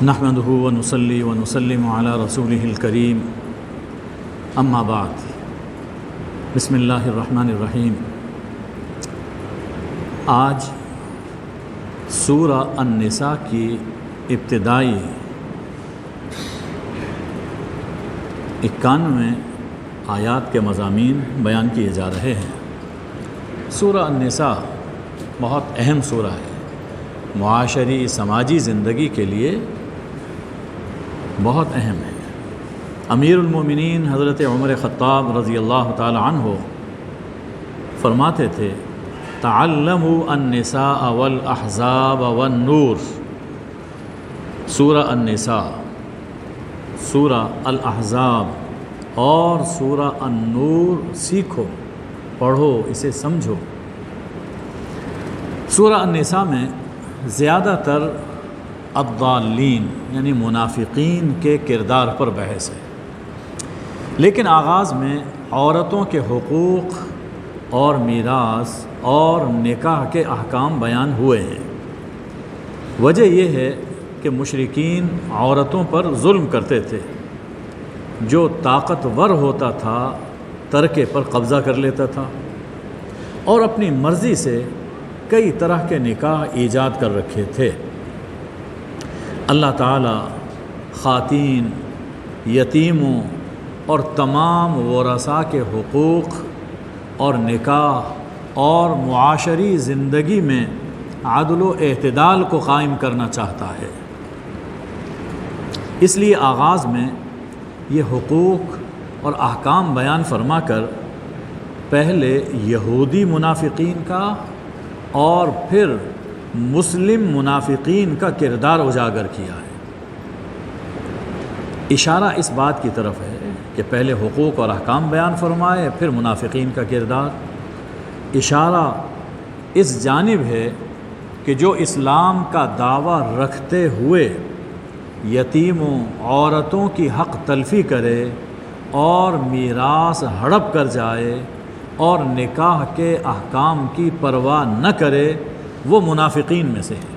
نحمده ونصلي ونسلم على رسوله الكريم اما بعد بسم اللہ الرحمن الرحیم۔ آج سورہ النساء کی ابتدائی 91 آیات کے مضامین بیان کیے جا رہے ہیں۔ سورہ النساء بہت اہم سورہ ہے، معاشری سماجی زندگی کے لیے بہت اہم ہے۔ امیر المومنین حضرت عمر خطاب رضی اللہ تعالی عنہ فرماتے تھے، تعلموا النساء والاحزاب والنور۔ سورہ النساء، سورہ الاحزاب اور سورہ النور سیکھو، پڑھو، اسے سمجھو۔ سورہ النساء میں زیادہ تر الضالین یعنی منافقین کے کردار پر بحث ہے، لیکن آغاز میں عورتوں کے حقوق اور میراث اور نکاح کے احکام بیان ہوئے ہیں۔ وجہ یہ ہے کہ مشرکین عورتوں پر ظلم کرتے تھے، جو طاقتور ہوتا تھا ترکے پر قبضہ کر لیتا تھا اور اپنی مرضی سے کئی طرح کے نکاح ایجاد کر رکھے تھے۔ اللہ تعالیٰ خواتین، یتیموں اور تمام ورثاء کے حقوق اور نکاح اور معاشری زندگی میں عدل و اعتدال کو قائم کرنا چاہتا ہے۔ اس لیے آغاز میں یہ حقوق اور احکام بیان فرما کر پہلے یہودی منافقین کا اور پھر مسلم منافقین کا کردار اجاگر کیا ہے۔ اشارہ اس بات کی طرف ہے کہ پہلے حقوق اور احکام بیان فرمائے، پھر منافقین کا کردار۔ اشارہ اس جانب ہے کہ جو اسلام کا دعویٰ رکھتے ہوئے یتیموں، عورتوں کی حق تلفی کرے اور میراث ہڑپ کر جائے اور نکاح کے احکام کی پرواہ نہ کرے، وہ منافقین میں سے ہے۔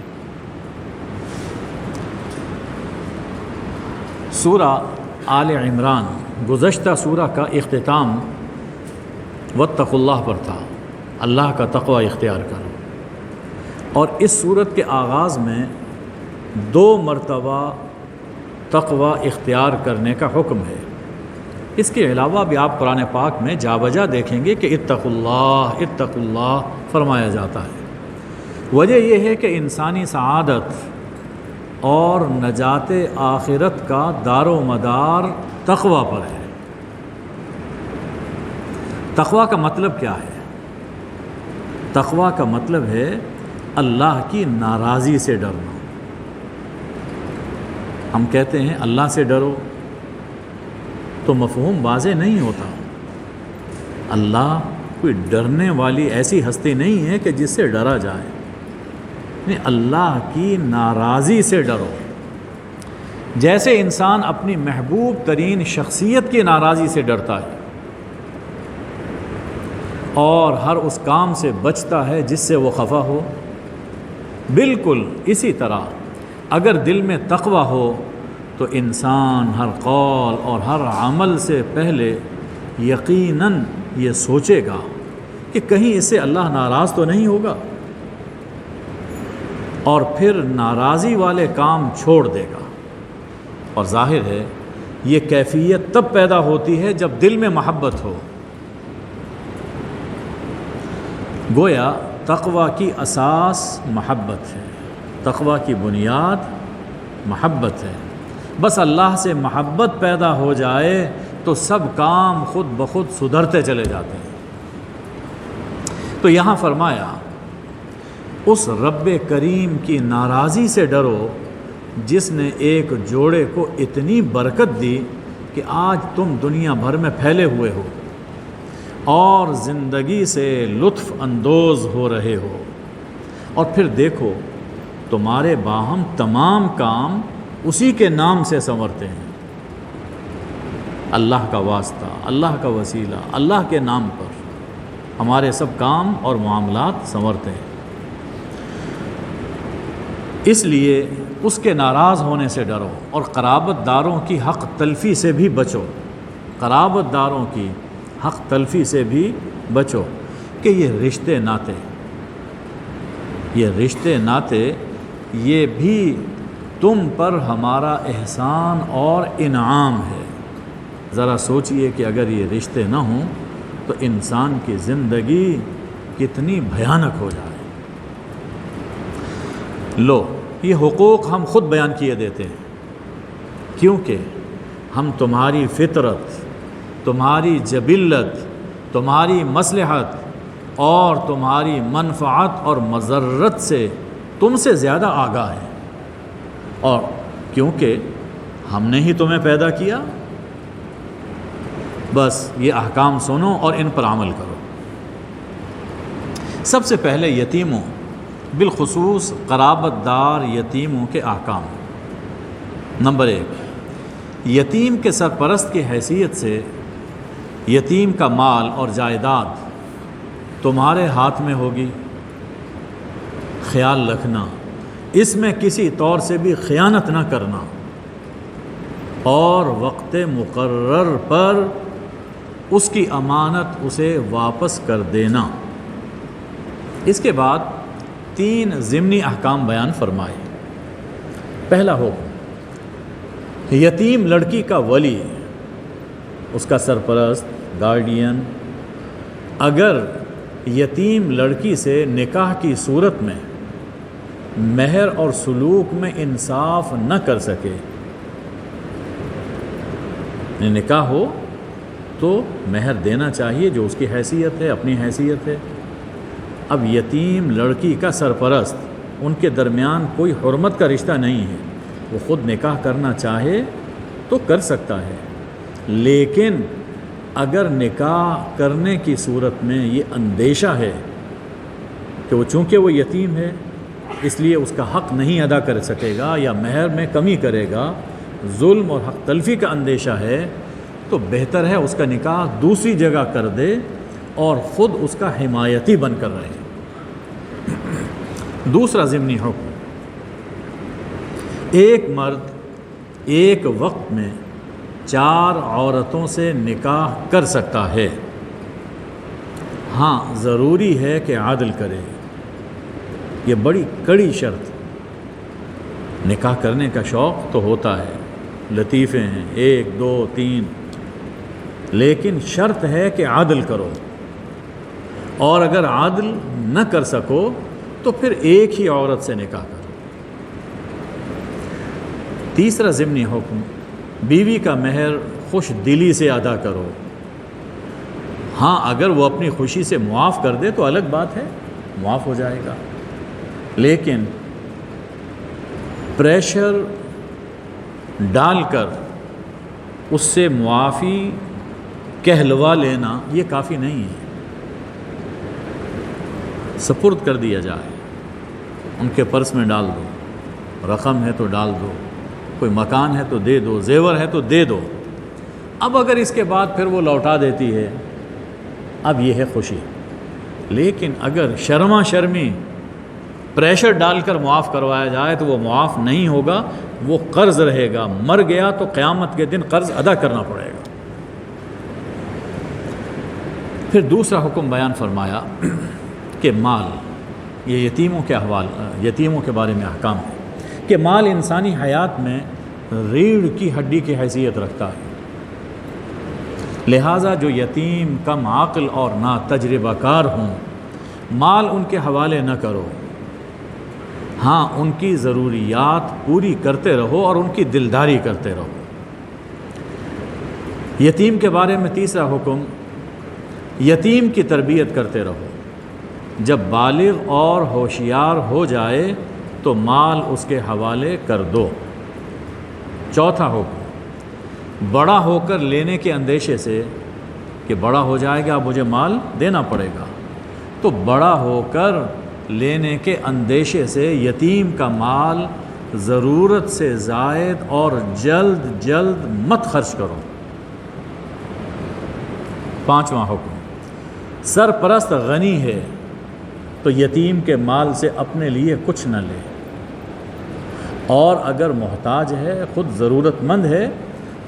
سورہ آل عمران گزشتہ سورہ کا اختتام واتقوا اللہ پر تھا، اللہ کا تقوی اختیار کرو، اور اس صورت کے آغاز میں 2 مرتبہ تقوی اختیار کرنے کا حکم ہے۔ اس کے علاوہ بھی آپ قرآن پاک میں جا بجا دیکھیں گے کہ اتقوا اللہ فرمایا جاتا ہے۔ وجہ یہ ہے کہ انسانی سعادت اور نجات آخرت کا دار و مدار تقوی پر ہے۔ تقوی کا مطلب کیا ہے؟ تقوی کا مطلب ہے اللہ کی ناراضی سے ڈرنا۔ ہم کہتے ہیں اللہ سے ڈرو تو مفہوم واضح نہیں ہوتا۔ اللہ کوئی ڈرنے والی ایسی ہستی نہیں ہے کہ جس سے ڈرا جائے، نہیں، اللہ کی ناراضی سے ڈرو۔ جیسے انسان اپنی محبوب ترین شخصیت کی ناراضی سے ڈرتا ہے اور ہر اس کام سے بچتا ہے جس سے وہ خفا ہو، بالکل اسی طرح اگر دل میں تقوی ہو تو انسان ہر قول اور ہر عمل سے پہلے یقیناً یہ سوچے گا کہ کہیں اس سے اللہ ناراض تو نہیں ہوگا، اور پھر ناراضی والے کام چھوڑ دے گا۔ اور ظاہر ہے یہ کیفیت تب پیدا ہوتی ہے جب دل میں محبت ہو۔ گویا تقوی کی اساس محبت ہے، تقوی کی بنیاد محبت ہے۔ بس اللہ سے محبت پیدا ہو جائے تو سب کام خود بخود سدھرتے چلے جاتے ہیں۔ تو یہاں فرمایا اس رب کریم کی ناراضی سے ڈرو جس نے ایک جوڑے کو اتنی برکت دی کہ آج تم دنیا بھر میں پھیلے ہوئے ہو اور زندگی سے لطف اندوز ہو رہے ہو، اور پھر دیکھو تمہارے باہم تمام کام اسی کے نام سے سنورتے ہیں۔ اللہ کا واسطہ، اللہ کا وسیلہ، اللہ کے نام پر ہمارے سب کام اور معاملات سنورتے ہیں۔ اس لیے اس کے ناراض ہونے سے ڈرو اور قرابت داروں کی حق تلفی سے بھی بچو، قرابت داروں کی حق تلفی سے بھی بچو کہ یہ رشتے ناتے یہ بھی تم پر ہمارا احسان اور انعام ہے۔ ذرا سوچئے کہ اگر یہ رشتے نہ ہوں تو انسان کی زندگی کتنی بھیانک ہو جائے۔ لو، یہ حقوق ہم خود بیان کیے دیتے ہیں، کیونکہ ہم تمہاری فطرت، تمہاری جبلت، تمہاری مصلحت اور تمہاری منفعت اور مضرت سے تم سے زیادہ آگاہ ہیں، اور کیونکہ ہم نے ہی تمہیں پیدا کیا۔ بس یہ احکام سنو اور ان پر عمل کرو۔ سب سے پہلے یتیموں، بالخصوص قرابت دار یتیموں کے احکام۔ نمبر 1، یتیم کے سرپرست کی حیثیت سے یتیم کا مال اور جائیداد تمہارے ہاتھ میں ہوگی۔ خیال رکھنا، اس میں کسی طور سے بھی خیانت نہ کرنا اور وقت مقرر پر اس کی امانت اسے واپس کر دینا۔ اس کے بعد 3 ضمنی احکام بیان فرمائے۔ پہلا حکم، یتیم لڑکی کا ولی، اس کا سرپرست، گارڈین، اگر یتیم لڑکی سے نکاح کی صورت میں مہر اور سلوک میں انصاف نہ کر سکے، نکاح ہو تو مہر دینا چاہیے جو اس کی حیثیت ہے، اپنی حیثیت ہے۔ اب یتیم لڑکی کا سرپرست، ان کے درمیان کوئی حرمت کا رشتہ نہیں ہے، وہ خود نکاح کرنا چاہے تو کر سکتا ہے، لیکن اگر نکاح کرنے کی صورت میں یہ اندیشہ ہے کہ وہ چونکہ وہ یتیم ہے اس لیے اس کا حق نہیں ادا کر سکے گا یا مہر میں کمی کرے گا، ظلم اور حق تلفی کا اندیشہ ہے، تو بہتر ہے اس کا نکاح دوسری جگہ کر دے اور خود اس کا حمایتی بن کر رہے۔ دوسرا ضمنی حکم، ایک مرد ایک وقت میں 4 عورتوں سے نکاح کر سکتا ہے، ہاں ضروری ہے کہ عدل کرے، یہ بڑی کڑی شرط۔ نکاح کرنے کا شوق تو ہوتا ہے، لطیفے ہیں 1 2 3، لیکن شرط ہے کہ عدل کرو، اور اگر عدل نہ کر سکو تو پھر ایک ہی عورت سے نکاح کرو۔ تیسرا ضمنی حکم، بیوی کا مہر خوش دلی سے ادا کرو، ہاں اگر وہ اپنی خوشی سے معاف کر دے تو الگ بات ہے، معاف ہو جائے گا، لیکن پریشر ڈال کر اس سے معافی کہلوا لینا یہ کافی نہیں ہے۔ سپرد کر دیا جائے، ان کے پرس میں ڈال دو، رقم ہے تو ڈال دو، کوئی مکان ہے تو دے دو، زیور ہے تو دے دو۔ اب اگر اس کے بعد پھر وہ لوٹا دیتی ہے، اب یہ ہے خوشی، لیکن اگر شرما شرمی پریشر ڈال کر معاف کروایا جائے تو وہ معاف نہیں ہوگا، وہ قرض رہے گا، مر گیا تو قیامت کے دن قرض ادا کرنا پڑے گا۔ پھر دوسرا حکم بیان فرمایا کہ مال، یہ یتیموں کے بارے میں احکام ہے کہ مال انسانی حیات میں ریڑھ کی ہڈی کی حیثیت رکھتا ہے، لہٰذا جو یتیم کم عقل اور نا تجربہ کار ہوں، مال ان کے حوالے نہ کرو، ہاں ان کی ضروریات پوری کرتے رہو اور ان کی دلداری کرتے رہو۔ یتیم کے بارے میں تیسرا حکم، یتیم کی تربیت کرتے رہو، جب بالغ اور ہوشیار ہو جائے تو مال اس کے حوالے کر دو۔ چوتھا حکم، بڑا ہو کر لینے کے اندیشے سے کہ بڑا ہو جائے گا اب مجھے مال دینا پڑے گا، تو بڑا ہو کر لینے کے اندیشے سے یتیم کا مال ضرورت سے زائد اور جلد جلد مت خرچ کرو۔ پانچواں حکم، سرپرست غنی ہے تو یتیم کے مال سے اپنے لیے کچھ نہ لے، اور اگر محتاج ہے، خود ضرورت مند ہے،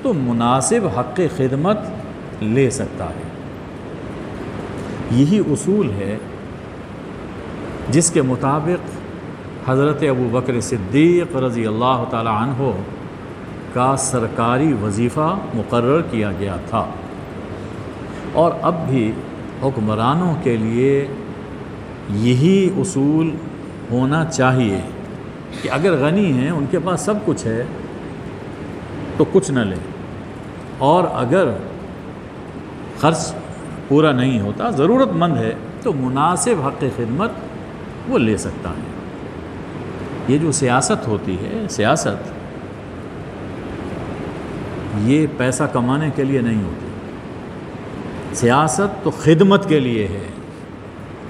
تو مناسب حق خدمت لے سکتا ہے۔ یہی اصول ہے جس کے مطابق حضرت ابو بکر صدیق رضی اللہ تعالی عنہ کا سرکاری وظیفہ مقرر کیا گیا تھا، اور اب بھی حکمرانوں کے لیے یہی اصول ہونا چاہیے کہ اگر غنی ہیں، ان کے پاس سب کچھ ہے، تو کچھ نہ لیں، اور اگر خرچ پورا نہیں ہوتا، ضرورت مند ہے، تو مناسب حق خدمت وہ لے سکتا ہے۔ یہ جو سیاست ہوتی ہے، سیاست یہ پیسہ کمانے کے لیے نہیں ہوتی، سیاست تو خدمت کے لیے ہے،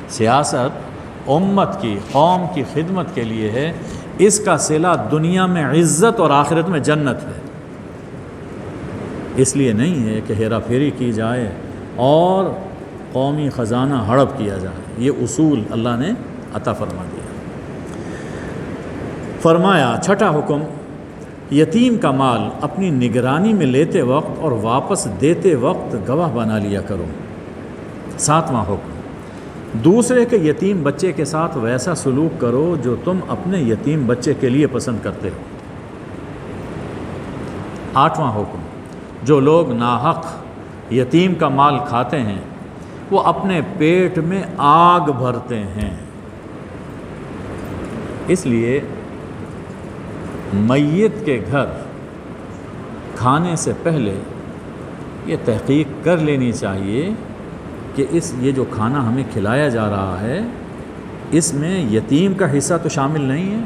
سیاست امت کی، قوم کی خدمت کے لیے ہے۔ اس کا صلہ دنیا میں عزت اور آخرت میں جنت ہے، اس لیے نہیں ہے کہ ہیرا پھیری کی جائے اور قومی خزانہ ہڑپ کیا جائے۔ یہ اصول اللہ نے عطا فرما دیا۔ فرمایا چھٹا حکم، یتیم کا مال اپنی نگرانی میں لیتے وقت اور واپس دیتے وقت گواہ بنا لیا کرو۔ ساتواں حکم، دوسرے کے یتیم بچے کے ساتھ ویسا سلوک کرو جو تم اپنے یتیم بچے کے لیے پسند کرتے ہو۔ آٹھواں حکم، جو لوگ ناحق یتیم کا مال کھاتے ہیں وہ اپنے پیٹ میں آگ بھرتے ہیں۔ اس لیے میت کے گھر کھانے سے پہلے یہ تحقیق کر لینی چاہیے کہ یہ جو کھانا ہمیں کھلایا جا رہا ہے اس میں یتیم کا حصہ تو شامل نہیں ہے،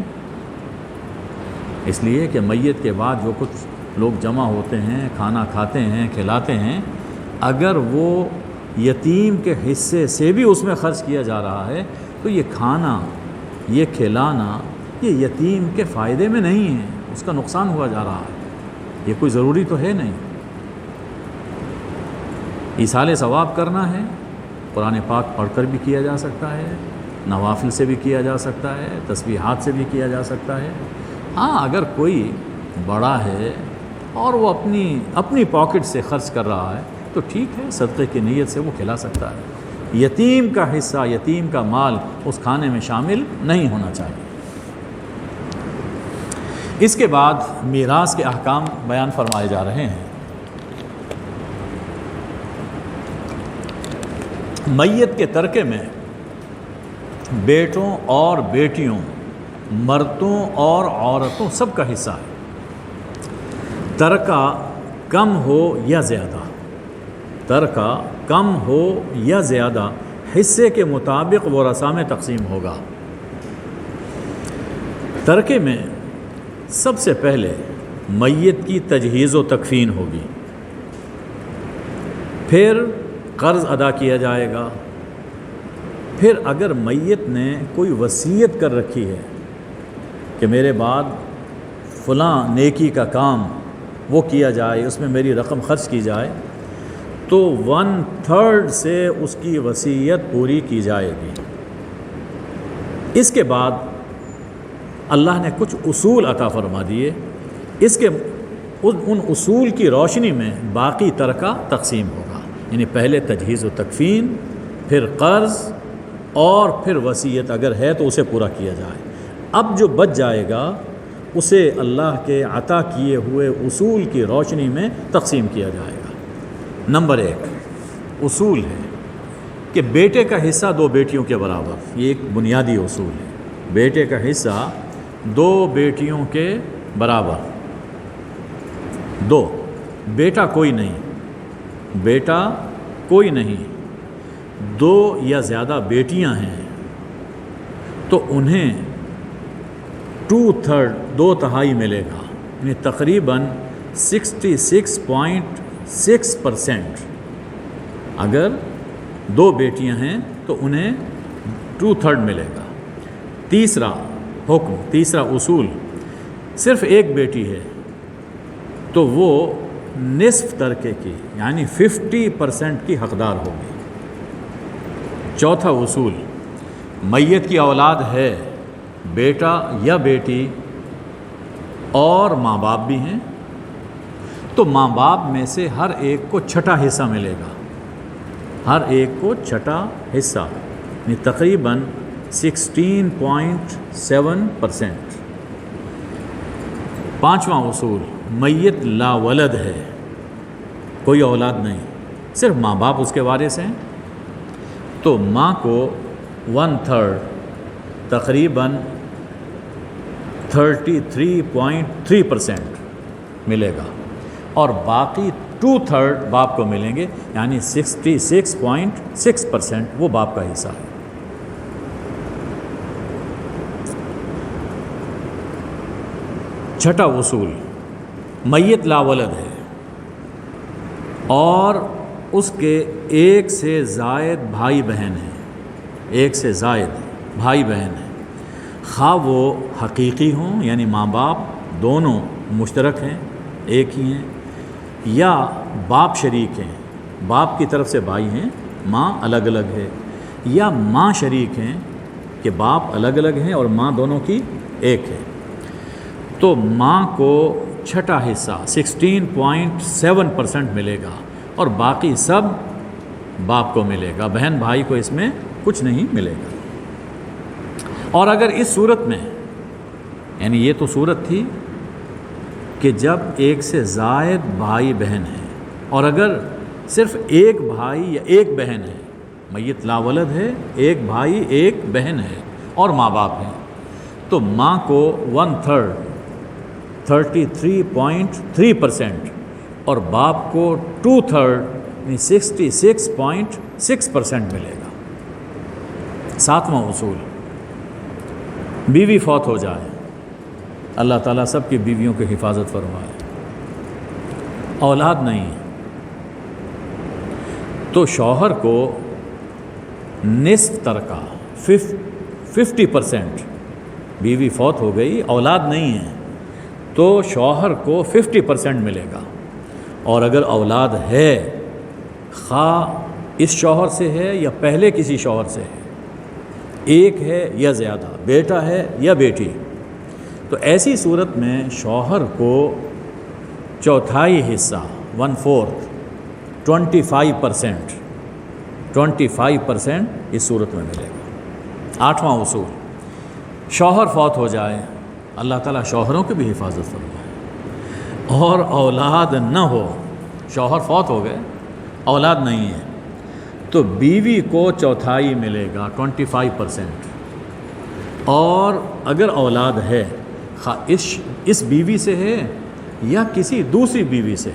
اس لیے کہ میت کے بعد جو کچھ لوگ جمع ہوتے ہیں، کھانا کھاتے ہیں، کھلاتے ہیں، اگر وہ یتیم کے حصے سے بھی اس میں خرچ کیا جا رہا ہے تو یہ کھانا، یہ کھلانا، یہ یتیم کے فائدے میں نہیں ہے، اس کا نقصان ہوا جا رہا ہے، یہ کوئی ضروری تو ہے نہیں۔ ایصال ثواب کرنا ہے، قرآن پاک پڑھ کر بھی کیا جا سکتا ہے، نوافل سے بھی کیا جا سکتا ہے، تسبیحات سے بھی کیا جا سکتا ہے۔ ہاں اگر کوئی بڑا ہے اور وہ اپنی پاکٹ سے خرچ کر رہا ہے تو ٹھیک ہے، صدقے کی نیت سے وہ کھلا سکتا ہے۔ یتیم کا حصہ، یتیم کا مال اس کھانے میں شامل نہیں ہونا چاہیے۔ اس کے بعد میراث کے احکام بیان فرمائے جا رہے ہیں۔ میت کے ترکے میں بیٹوں اور بیٹیوں، مردوں اور عورتوں سب کا حصہ ہے۔ ترکہ کم ہو یا زیادہ، ترکہ کم ہو یا زیادہ حصے کے مطابق ورثاء میں تقسیم ہوگا۔ ترکے میں سب سے پہلے میت کی تجہیز و تکفین ہوگی، پھر قرض ادا کیا جائے گا، پھر اگر میت نے کوئی وصیت کر رکھی ہے کہ میرے بعد فلاں نیکی کا کام وہ کیا جائے، اس میں میری رقم خرچ کی جائے، تو 1/3 سے اس کی وصیت پوری کی جائے گی۔ اس کے بعد اللہ نے کچھ اصول عطا فرما دیے، ان اصول کی روشنی میں باقی ترکہ تقسیم ہوگا، یعنی پہلے تجہیز و تکفین، پھر قرض، اور پھر وصیت اگر ہے تو اسے پورا کیا جائے۔ اب جو بچ جائے گا اسے اللہ کے عطا کیے ہوئے اصول کی روشنی میں تقسیم کیا جائے گا۔ نمبر 1 اصول ہے کہ بیٹے کا حصہ 2 بیٹیوں کے برابر، یہ ایک بنیادی اصول ہے۔ بیٹے کا حصہ 2 بیٹیوں کے برابر، 2 بیٹا کوئی نہیں، بیٹا کوئی نہیں، 2 یا زیادہ بیٹیاں ہیں تو انہیں 2/3 2/3 ملے گا، یعنی تقریباً 66.6%۔ اگر 2 بیٹیاں ہیں تو انہیں 2/3 ملے گا۔ تیسرا حکم، تیسرا اصول، صرف ایک بیٹی ہے تو وہ نصف ترکے کی یعنی 50% کی حقدار ہوگی۔ چوتھا اصول، میت کی اولاد ہے، بیٹا یا بیٹی، اور ماں باپ بھی ہیں، تو ماں باپ میں سے ہر ایک کو چھٹا حصہ ملے گا، ہر ایک کو چھٹا حصہ، یعنی تقریباً 16.7%۔ پانچواں اصول، میت لا ولد ہے، کوئی اولاد نہیں، صرف ماں باپ اس کے وارث ہیں، تو ماں کو 1/3 تقریباً 33.3% ملے گا، اور باقی 2/3 باپ کو ملیں گے، یعنی 66.6% وہ باپ کا حصہ ہے۔ چھٹا اصول، میت لا ولد ہے اور اس کے ایک سے زائد بھائی بہن ہیں، ایک سے زائد بھائی بہن ہیں، خواہ وہ حقیقی ہوں یعنی ماں باپ دونوں مشترک ہیں، ایک ہی ہیں، یا باپ شریک ہیں، باپ کی طرف سے بھائی ہیں، ماں الگ الگ ہے، یا ماں شریک ہیں کہ باپ الگ الگ ہیں اور ماں دونوں کی ایک ہے، تو ماں کو چھٹا حصہ 16.7% ملے گا، اور باقی سب باپ کو ملے گا، بہن بھائی کو اس میں کچھ نہیں ملے گا۔ اور اگر اس صورت میں، یعنی یہ تو صورت تھی کہ جب ایک سے زائد بھائی بہن ہیں، اور اگر صرف ایک بھائی یا ایک بہن ہے، میت لا ولد ہے، ایک بھائی ایک بہن ہے اور ماں باپ ہیں، تو ماں کو 1/3 33.3% اور باپ کو 2/3 یعنی 66.6% ملے گا۔ ساتواں اصول، بیوی فوت ہو جائے، اللہ تعالیٰ سب کی بیویوں کی حفاظت فرمائے، اولاد نہیں ہے، تو شوہر کو نصف ترکہ 50%، بیوی فوت ہو گئی، اولاد نہیں ہے، تو شوہر کو 50% ملے گا، اور اگر اولاد ہے، خواہ اس شوہر سے ہے یا پہلے کسی شوہر سے ہے، ایک ہے یا زیادہ، بیٹا ہے یا بیٹی، تو ایسی صورت میں شوہر کو چوتھائی حصہ 1/4 25% اس صورت میں ملے گا۔ آٹھواں اصول، شوہر فوت ہو جائے، اللہ تعالیٰ شوہروں کی بھی حفاظت فرمائے، اور اولاد نہ ہو، شوہر فوت ہو گئے، اولاد نہیں ہے، تو بیوی کو چوتھائی ملے گا 25%، اور اگر اولاد ہے، اس بیوی سے ہے یا کسی دوسری بیوی سے،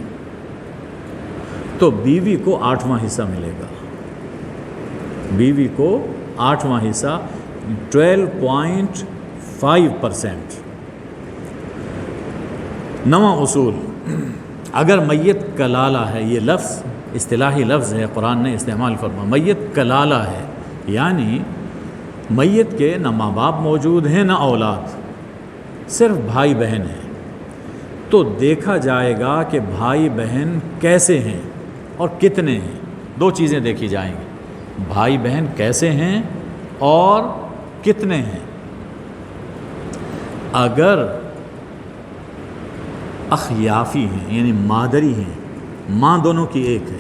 تو بیوی کو 8واں حصہ ملے گا، بیوی کو 8واں حصہ 12.5%۔ نواں اصول، اگر میت کلالہ ہے، یہ لفظ اصطلاحی لفظ ہے، قرآن نے استعمال فرمایا، میت کلالہ ہے، یعنی میت کے نہ ماں باپ موجود ہیں نہ اولاد، صرف بھائی بہن ہیں، تو دیکھا جائے گا کہ بھائی بہن کیسے ہیں اور کتنے ہیں، دو چیزیں دیکھی جائیں گی، بھائی بہن کیسے ہیں اور کتنے ہیں۔ اگر اخیافی ہیں یعنی مادری ہیں، ماں دونوں کی ایک ہے،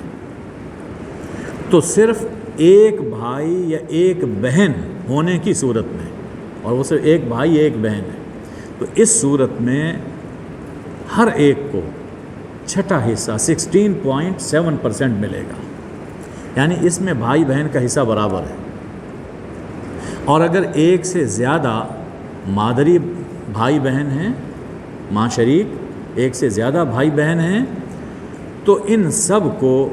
تو صرف ایک بھائی یا ایک بہن ہونے کی صورت میں، اور وہ صرف ایک بھائی ایک بہن ہے، تو اس صورت میں ہر ایک کو چھٹا حصہ 16.7% ملے گا، یعنی اس میں بھائی بہن کا حصہ برابر ہے، اور اگر ایک سے زیادہ مادری بھائی بہن ہیں، ماں شریک ایک سے زیادہ بھائی بہن ہیں، تو ان سب کو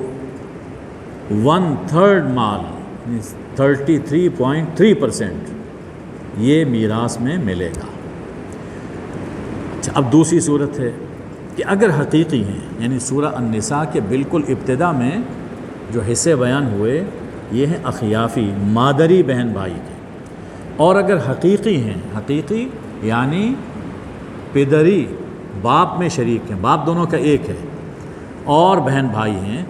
1/3 مال 33.3% یہ میراث میں ملے گا۔ اچھا، اب دوسری صورت ہے کہ اگر حقیقی ہیں، یعنی سورہ النساء کے بالکل ابتدا میں جو حصے بیان ہوئے یہ ہیں اخیافی، مادری بہن بھائی کے، اور اگر حقیقی ہیں، حقیقی یعنی پدری باپ میں شریک ہیں، باپ دونوں کا ایک ہے اور بہن بھائی ہیں،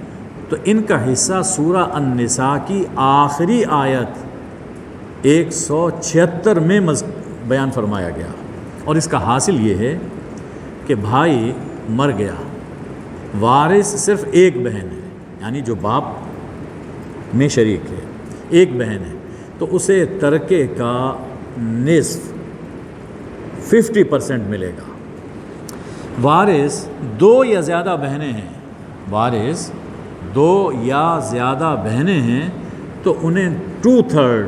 تو ان کا حصہ سورہ النساء کی آخری آیت 176 میں بیان فرمایا گیا، اور اس کا حاصل یہ ہے کہ بھائی مر گیا، وارث صرف ایک بہن ہے، یعنی جو باپ میں شریک ہے، ایک بہن ہے، تو اسے ترکے کا نصف 50% ملے گا۔ وارث دو یا زیادہ بہنیں ہیں، وارث دو یا زیادہ بہنیں ہیں تو انہیں 2/3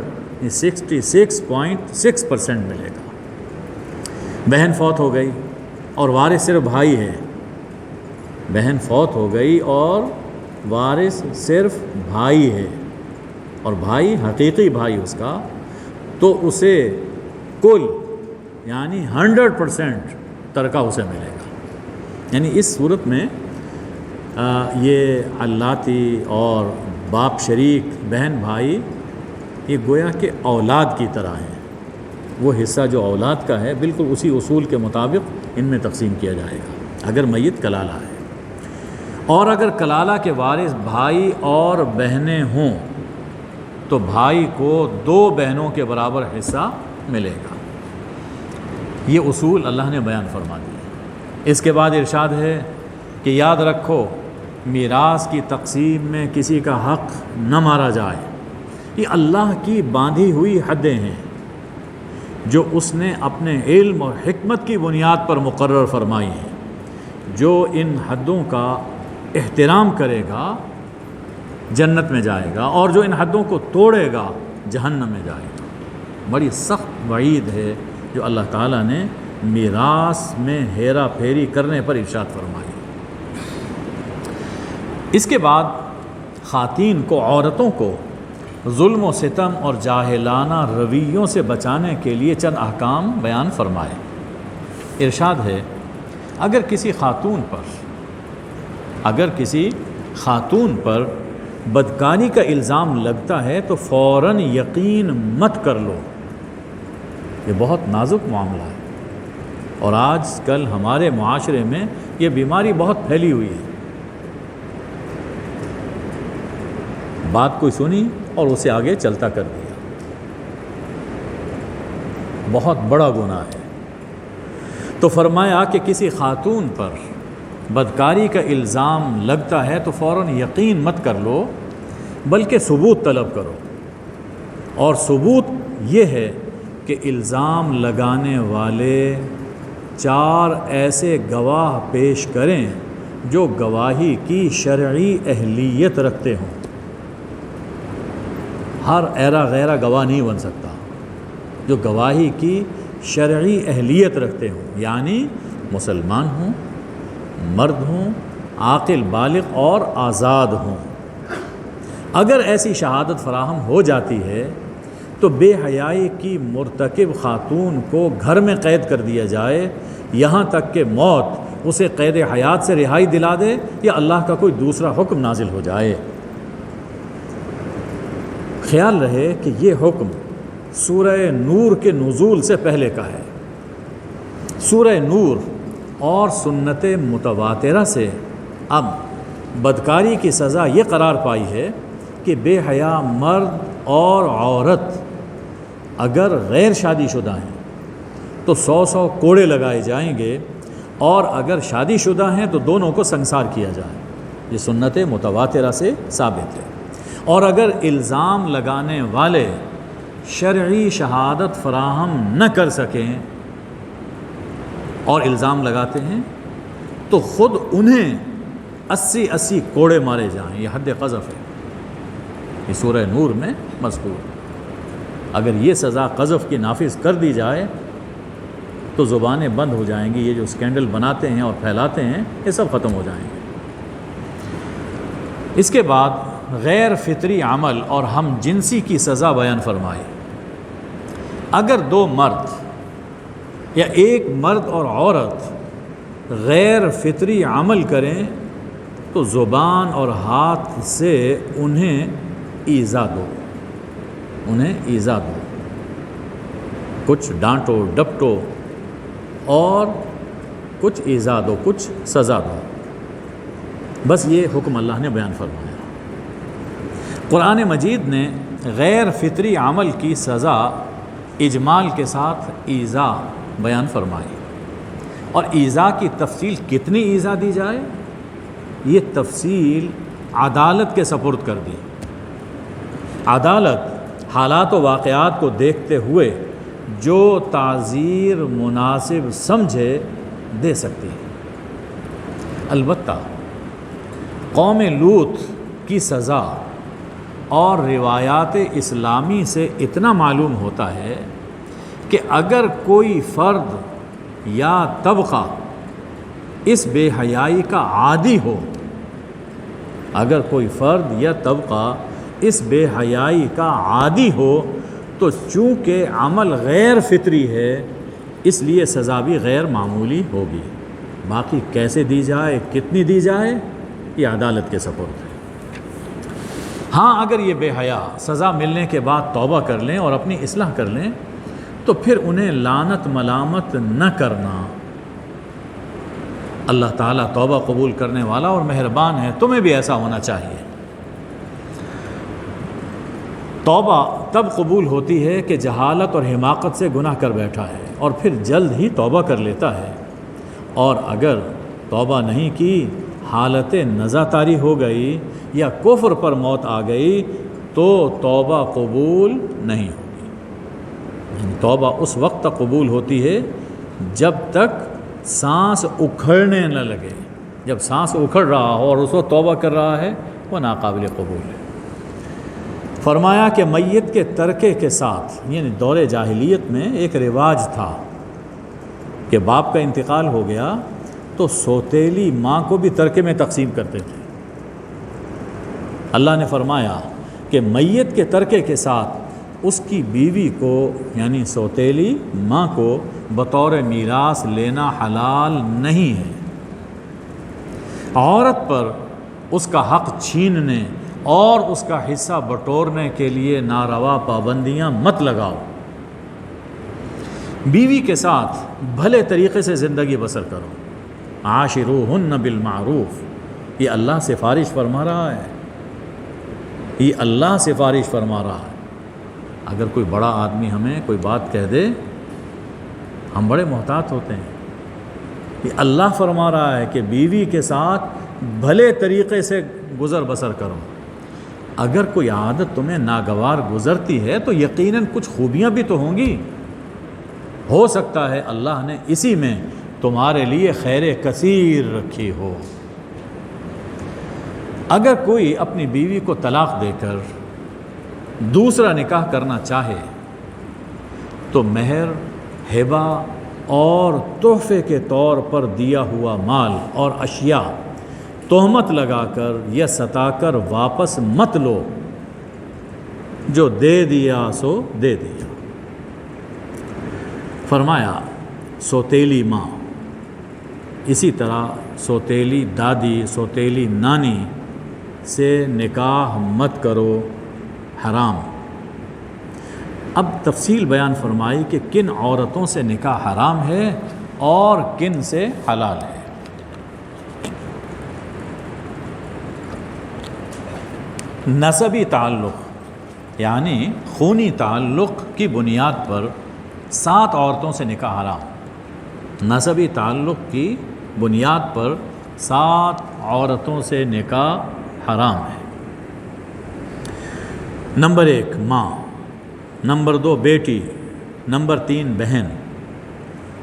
66.6% ملے گا۔ بہن فوت ہو گئی اور وارث صرف بھائی ہے، بہن فوت ہو گئی اور وارث صرف بھائی ہے، اور بھائی حقیقی بھائی اس کا، تو اسے کل یعنی 100% ترکہ اسے ملے گا۔ یعنی اس صورت میں یہ علاتی اور باپ شریک بہن بھائی یہ گویا کہ اولاد کی طرح ہیں، وہ حصہ جو اولاد کا ہے بالکل اسی اصول کے مطابق ان میں تقسیم کیا جائے گا اگر میت کلالہ ہے۔ اور اگر کلالہ کے وارث بھائی اور بہنیں ہوں تو بھائی کو 2 بہنوں کے برابر حصہ ملے گا۔ یہ اصول اللہ نے بیان فرما دیے۔ اس کے بعد ارشاد ہے کہ یاد رکھو میراث کی تقسیم میں کسی کا حق نہ مارا جائے، یہ اللہ کی باندھی ہوئی حدیں ہیں جو اس نے اپنے علم اور حکمت کی بنیاد پر مقرر فرمائی ہیں۔ جو ان حدوں کا احترام کرے گا جنت میں جائے گا، اور جو ان حدوں کو توڑے گا جہنم میں جائے گا۔ بڑی سخت وعید ہے جو اللہ تعالیٰ نے میراث میں ہیرا پھیری کرنے پر ارشاد فرمائی۔ اس کے بعد خواتین کو، عورتوں کو ظلم و ستم اور جاہلانہ رویوں سے بچانے کے لیے چند احکام بیان فرمائے۔ ارشاد ہے اگر کسی خاتون پر بدکاری کا الزام لگتا ہے تو فوراً یقین مت کر لو۔ یہ بہت نازک معاملہ ہے، اور آج کل ہمارے معاشرے میں یہ بیماری بہت پھیلی ہوئی ہے۔ بات کوئی سنی اور اسے آگے چلتا کر دیا، بہت بڑا گناہ ہے۔ تو فرمایا کہ کسی خاتون پر بدکاری کا الزام لگتا ہے تو فوراً یقین مت کر لو، بلکہ ثبوت طلب کرو، اور ثبوت یہ ہے کہ الزام لگانے والے 4 ایسے گواہ پیش کریں جو گواہی کی شرعی اہلیت رکھتے ہوں۔ ہر ایرا غیرہ گواہ نہیں بن سکتا، جو گواہی کی شرعی اہلیت رکھتے ہوں، یعنی مسلمان ہوں، مرد ہوں، عاقل بالغ اور آزاد ہوں۔ اگر ایسی شہادت فراہم ہو جاتی ہے تو بے حیائی کی مرتکب خاتون کو گھر میں قید کر دیا جائے، یہاں تک کہ موت اسے قید حیات سے رہائی دلا دے یا اللہ کا کوئی دوسرا حکم نازل ہو جائے۔ خیال رہے کہ یہ حکم سورہ نور کے نزول سے پہلے کا ہے۔ سورہ نور اور سنت متواترہ سے اب بدکاری کی سزا یہ قرار پائی ہے کہ بے حیا مرد اور عورت اگر غیر شادی شدہ ہیں تو 100 کوڑے لگائے جائیں گے، اور اگر شادی شدہ ہیں تو دونوں کو سنسار کیا جائے۔ یہ سنت متواترہ سے ثابت ہے۔ اور اگر الزام لگانے والے شرعی شہادت فراہم نہ کر سکیں اور الزام لگاتے ہیں تو خود انہیں 80 کوڑے مارے جائیں۔ یہ حد قذف ہے، یہ سورہ نور میں مذکور۔ اگر یہ سزا قذف کی نافذ کر دی جائے تو زبانیں بند ہو جائیں گی، یہ جو اسکینڈل بناتے ہیں اور پھیلاتے ہیں یہ سب ختم ہو جائیں گے۔ اس کے بعد غیر فطری عمل اور ہم جنسی کی سزا بیان فرمائی۔ اگر 2 مرد یا ایک مرد اور عورت غیر فطری عمل کریں تو زبان اور ہاتھ سے انہیں ایذا دو، کچھ ڈانٹو ڈپٹو اور کچھ ایذا دو، کچھ سزا دو۔ بس یہ حکم اللہ نے بیان فرمایا۔ قرآن مجید نے غیر فطری عمل کی سزا اجمال کے ساتھ ایذا بیان فرمائی، اور ایذا کی تفصیل کتنی ایذا دی جائے، یہ تفصیل عدالت کے سپرد کر دی۔ عدالت حالات و واقعات کو دیکھتے ہوئے جو تعزیر مناسب سمجھے دے سکتی ہے۔ البتہ قوم لوط کی سزا اور روایات اسلامی سے اتنا معلوم ہوتا ہے کہ اگر کوئی فرد یا طبقہ اس بے حیائی کا عادی ہو، اگر کوئی فرد یا طبقہ اس بے حیائی کا عادی ہو تو چونکہ عمل غیر فطری ہے اس لیے سزا بھی غیر معمولی ہوگی۔ باقی کیسے دی جائے، کتنی دی جائے، یہ عدالت کے سپرد ہے۔ ہاں اگر یہ بے حیا سزا ملنے کے بعد توبہ کر لیں اور اپنی اصلاح کر لیں تو پھر انہیں لعنت ملامت نہ کرنا۔ اللہ تعالیٰ توبہ قبول کرنے والا اور مہربان ہے، تمہیں بھی ایسا ہونا چاہیے۔ توبہ تب قبول ہوتی ہے کہ جہالت اور حماقت سے گناہ کر بیٹھا ہے اور پھر جلد ہی توبہ کر لیتا ہے، اور اگر توبہ نہیں کی، حالت نزع طاری ہو گئی یا کفر پر موت آ گئی تو توبہ قبول نہیں ہوگی۔ توبہ اس وقت تک قبول ہوتی ہے جب تک سانس اکھڑنے نہ لگے۔ جب سانس اکھڑ رہا ہو اور اس وقت توبہ کر رہا ہے وہ ناقابل قبول ہے۔ فرمایا کہ میت کے ترکے کے ساتھ، یعنی دور جاہلیت میں ایک رواج تھا کہ باپ کا انتقال ہو گیا تو سوتیلی ماں کو بھی ترکے میں تقسیم کرتے تھے۔ اللہ نے فرمایا کہ میت کے ترکے کے ساتھ اس کی بیوی کو یعنی سوتیلی ماں کو بطور میراث لینا حلال نہیں ہے۔ عورت پر اس کا حق چھیننے اور اس کا حصہ بٹورنے کے لیے ناروا پابندیاں مت لگاؤ۔ بیوی کے ساتھ بھلے طریقے سے زندگی بسر کرو۔ عاشروہن بالمعروف، یہ اللہ سفارش فرما رہا ہے، یہ اللہ سفارش فرما رہا ہے۔ اگر کوئی بڑا آدمی ہمیں کوئی بات کہہ دے ہم بڑے محتاط ہوتے ہیں۔ یہ اللہ فرما رہا ہے کہ بیوی کے ساتھ بھلے طریقے سے گزر بسر کرو۔ اگر کوئی عادت تمہیں ناگوار گزرتی ہے تو یقیناً کچھ خوبیاں بھی تو ہوں گی، ہو سکتا ہے اللہ نے اسی میں تمہارے لیے خیر کثیر رکھی ہو۔ اگر کوئی اپنی بیوی کو طلاق دے کر دوسرا نکاح کرنا چاہے تو مہر، ہبہ اور تحفے کے طور پر دیا ہوا مال اور اشیاء تہمت لگا کر یا ستا کر واپس مت لو، جو دے دیا سو دے دیا۔ فرمایا سوتیلی ماں، اسی طرح سوتیلی دادی، سوتیلی نانی سے نکاح مت کرو، حرام۔ اب تفصیل بیان فرمائی کہ کن عورتوں سے نکاح حرام ہے اور کن سے حلال ہے۔ نسبی تعلق یعنی خونی تعلق کی بنیاد پر 7 عورتوں سے نکاح حرام۔ نسبی تعلق کی بنیاد پر 7 عورتوں سے نکاح حرام ہے۔ نمبر 1 ماں، نمبر 2 بیٹی، نمبر 3 بہن،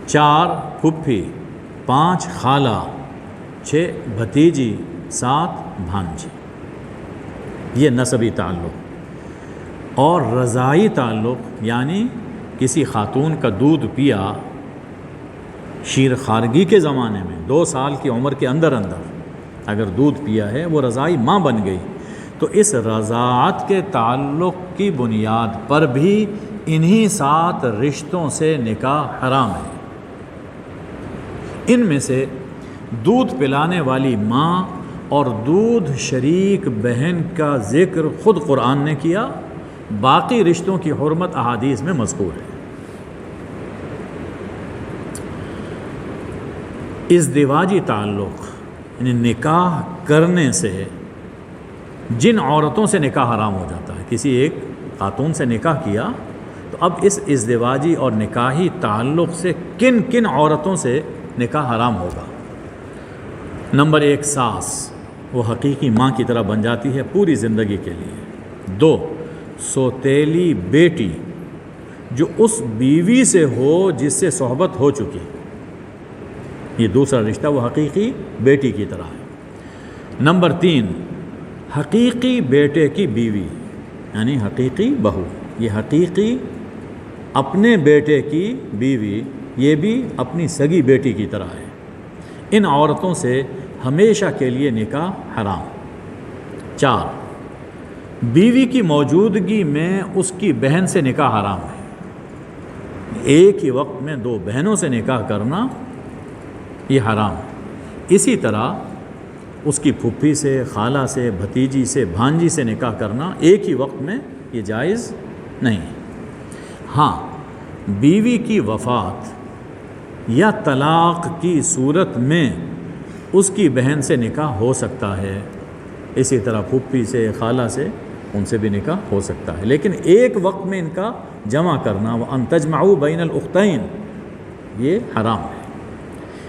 4 پھپھی، 5 خالہ، 6 بھتیجی، 7 بھانجی۔ یہ نسبی تعلق۔ اور رضاعی تعلق یعنی کسی خاتون کا دودھ پیا شیر خارگی کے زمانے میں 2 سال کی عمر کے اندر اگر دودھ پیا ہے وہ رضاعی ماں بن گئی، تو اس رضاعت کے تعلق کی بنیاد پر بھی انہی 7 رشتوں سے نکاح حرام ہے۔ ان میں سے دودھ پلانے والی ماں اور دودھ شریک بہن کا ذکر خود قرآن نے کیا، باقی رشتوں کی حرمت احادیث میں مذکور ہے۔ ازدواجی تعلق یعنی نکاح کرنے سے جن عورتوں سے نکاح حرام ہو جاتا ہے، کسی ایک خاتون سے نکاح کیا تو اب اس ازدواجی اور نکاحی تعلق سے کن کن عورتوں سے نکاح حرام ہوگا۔ نمبر 1 ساس، وہ حقیقی ماں کی طرح بن جاتی ہے پوری زندگی کے لیے۔ 2 سوتیلی بیٹی، جو اس بیوی سے ہو جس سے صحبت ہو چکی، یہ دوسرا رشتہ وہ حقیقی بیٹی کی طرح ہے۔ نمبر 3 حقیقی بیٹے کی بیوی، یعنی حقیقی بہو، یہ حقیقی اپنے بیٹے کی بیوی، یہ بھی اپنی سگی بیٹی کی طرح ہے۔ ان عورتوں سے ہمیشہ کے لیے نکاح حرام۔ 4 بیوی کی موجودگی میں اس کی بہن سے نکاح حرام ہے۔ ایک ہی وقت میں 2 بہنوں سے نکاح کرنا یہ حرام ہے۔ اسی طرح اس کی پھپھی سے، خالہ سے، بھتیجی سے، بھانجی سے نکاح کرنا ایک ہی وقت میں یہ جائز نہیں۔ ہاں، بیوی کی وفات یا طلاق کی صورت میں اس کی بہن سے نکاح ہو سکتا ہے، اسی طرح پھپھی سے، خالہ سے، ان سے بھی نکاح ہو سکتا ہے، لیکن ایک وقت میں ان کا جمع کرنا، وَأَن تَجْمَعُوا بَيْنَ الْأُخْتَيْن، یہ حرام ہے۔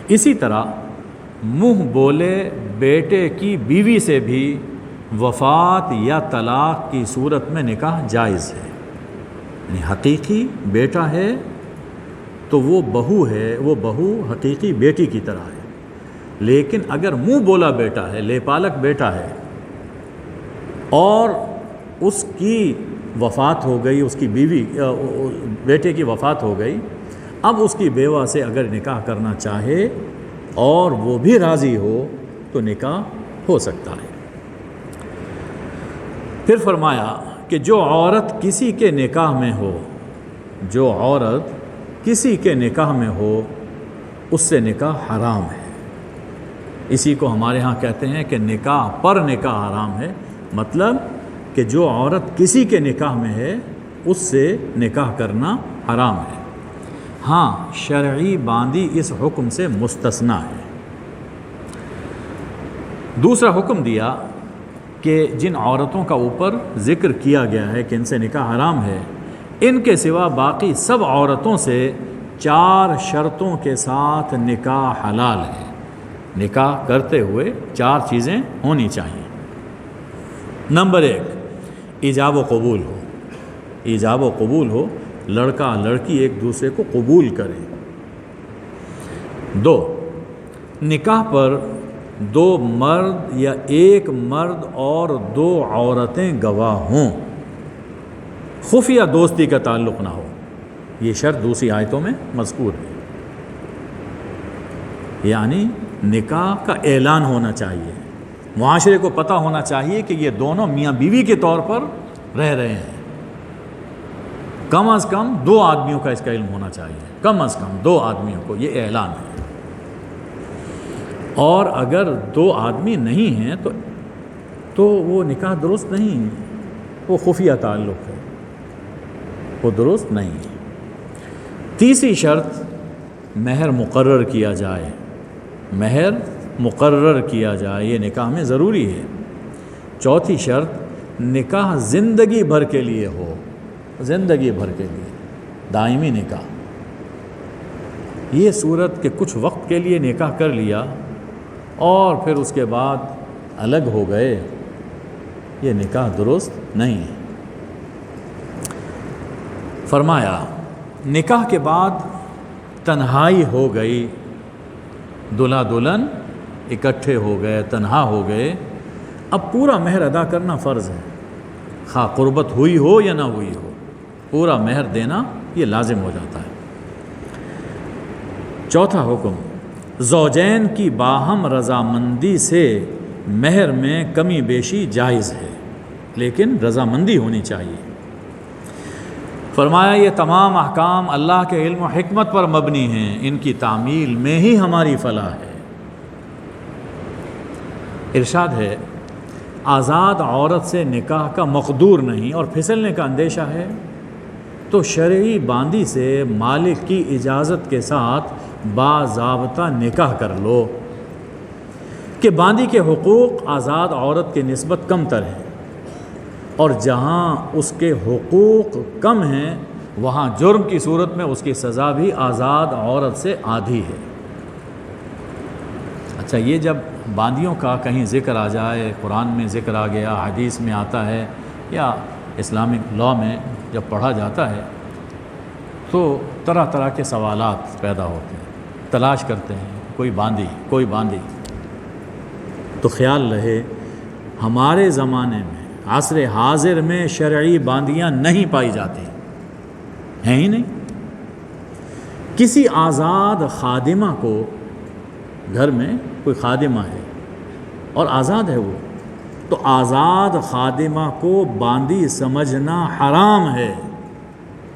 اسی طرح منہ بولے بیٹے کی بیوی سے بھی وفات یا طلاق کی صورت میں نکاح جائز ہے۔ یعنی حقیقی بیٹا ہے تو وہ بہو ہے، وہ بہو حقیقی بیٹی کی طرح ہے، لیکن اگر منہ بولا بیٹا ہے، لے پالک بیٹا ہے، اور اس کی وفات ہو گئی، اس کی بیوی بیٹے کی وفات ہو گئی، اب اس کی بیوہ سے اگر نکاح کرنا چاہے اور وہ بھی راضی ہو تو نکاح ہو سکتا ہے۔ پھر فرمایا کہ جو عورت کسی کے نکاح میں ہو، جو عورت کسی کے نکاح میں ہو، اس سے نکاح حرام ہے۔ اسی کو ہمارے ہاں کہتے ہیں کہ نکاح پر نکاح حرام ہے، مطلب کہ جو عورت کسی کے نکاح میں ہے اس سے نکاح کرنا حرام ہے۔ ہاں، شرعی باندی اس حکم سے مستثنی ہے۔ دوسرا حکم دیا کہ جن عورتوں کا اوپر ذکر کیا گیا ہے کہ ان سے نکاح حرام ہے، ان کے سوا باقی سب عورتوں سے 4 شرطوں کے ساتھ نکاح حلال ہے۔ نکاح کرتے ہوئے 4 چیزیں ہونی چاہیے۔ نمبر 1 ایجاب و قبول ہو، ایجاب و قبول ہو، لڑکا لڑکی ایک دوسرے کو قبول کرے۔ 2 نکاح پر 2 مرد یا 1 مرد اور 2 عورتیں گواہ ہوں، خفیہ دوستی کا تعلق نہ ہو، یہ شرط دوسری آیتوں میں مذکور ہے۔ یعنی نکاح کا اعلان ہونا چاہیے، معاشرے کو پتہ ہونا چاہیے کہ یہ دونوں میاں بیوی کے طور پر رہ رہے ہیں، کم از کم 2 آدمیوں کا اس کا علم ہونا چاہیے، کم از کم 2 آدمیوں کو یہ اعلان ہے۔ اور اگر 2 آدمی نہیں ہیں تو وہ نکاح درست نہیں ہے، وہ خفیہ تعلق ہے، وہ درست نہیں ہے۔ تیسری شرط مہر مقرر کیا جائے، مہر مقرر کیا جائے، یہ نکاح میں ضروری ہے۔ چوتھی شرط نکاح زندگی بھر کے لیے ہو، زندگی بھر کے لیے، دائمی نکاح۔ یہ صورت کہ کچھ وقت کے لیے نکاح کر لیا اور پھر اس کے بعد الگ ہو گئے، یہ نکاح درست نہیں ہے۔ فرمایا نکاح کے بعد تنہائی ہو گئی، دلہا دلہن اکٹھے ہو گئے، تنہا ہو گئے، اب پورا مہر ادا کرنا فرض ہے، خواہ قربت ہوئی ہو یا نہ ہوئی ہو، پورا مہر دینا یہ لازم ہو جاتا ہے۔ چوتھا حکم زوجین کی باہم رضامندی سے مہر میں کمی بیشی جائز ہے، لیکن رضامندی ہونی چاہیے۔ فرمایا یہ تمام احکام اللہ کے علم و حکمت پر مبنی ہیں، ان کی تعمیل میں ہی ہماری فلاح ہے۔ ارشاد ہے آزاد عورت سے نکاح کا مقدور نہیں اور پھسلنے کا اندیشہ ہے تو شرعی باندی سے مالک کی اجازت کے ساتھ باضابطہ نکاح کر لو، کہ باندی کے حقوق آزاد عورت کی نسبت کم تر ہیں، اور جہاں اس کے حقوق کم ہیں وہاں جرم کی صورت میں اس کی سزا بھی آزاد عورت سے آدھی ہے۔ اچھا، یہ جب باندیوں کا کہیں ذکر آ جائے، قرآن میں ذکر آ گیا، حدیث میں آتا ہے یا اسلامک لاء میں جب پڑھا جاتا ہے تو طرح طرح کے سوالات پیدا ہوتے ہیں، تلاش کرتے ہیں کوئی باندی. تو خیال رہے ہمارے زمانے میں، عصر حاضر میں شرعی باندیاں نہیں پائی جاتی ہیں ہی نہیں. کسی آزاد خادمہ کو، گھر میں کوئی خادمہ ہے اور آزاد ہے وہ، تو آزاد خادمہ کو باندی سمجھنا حرام ہے،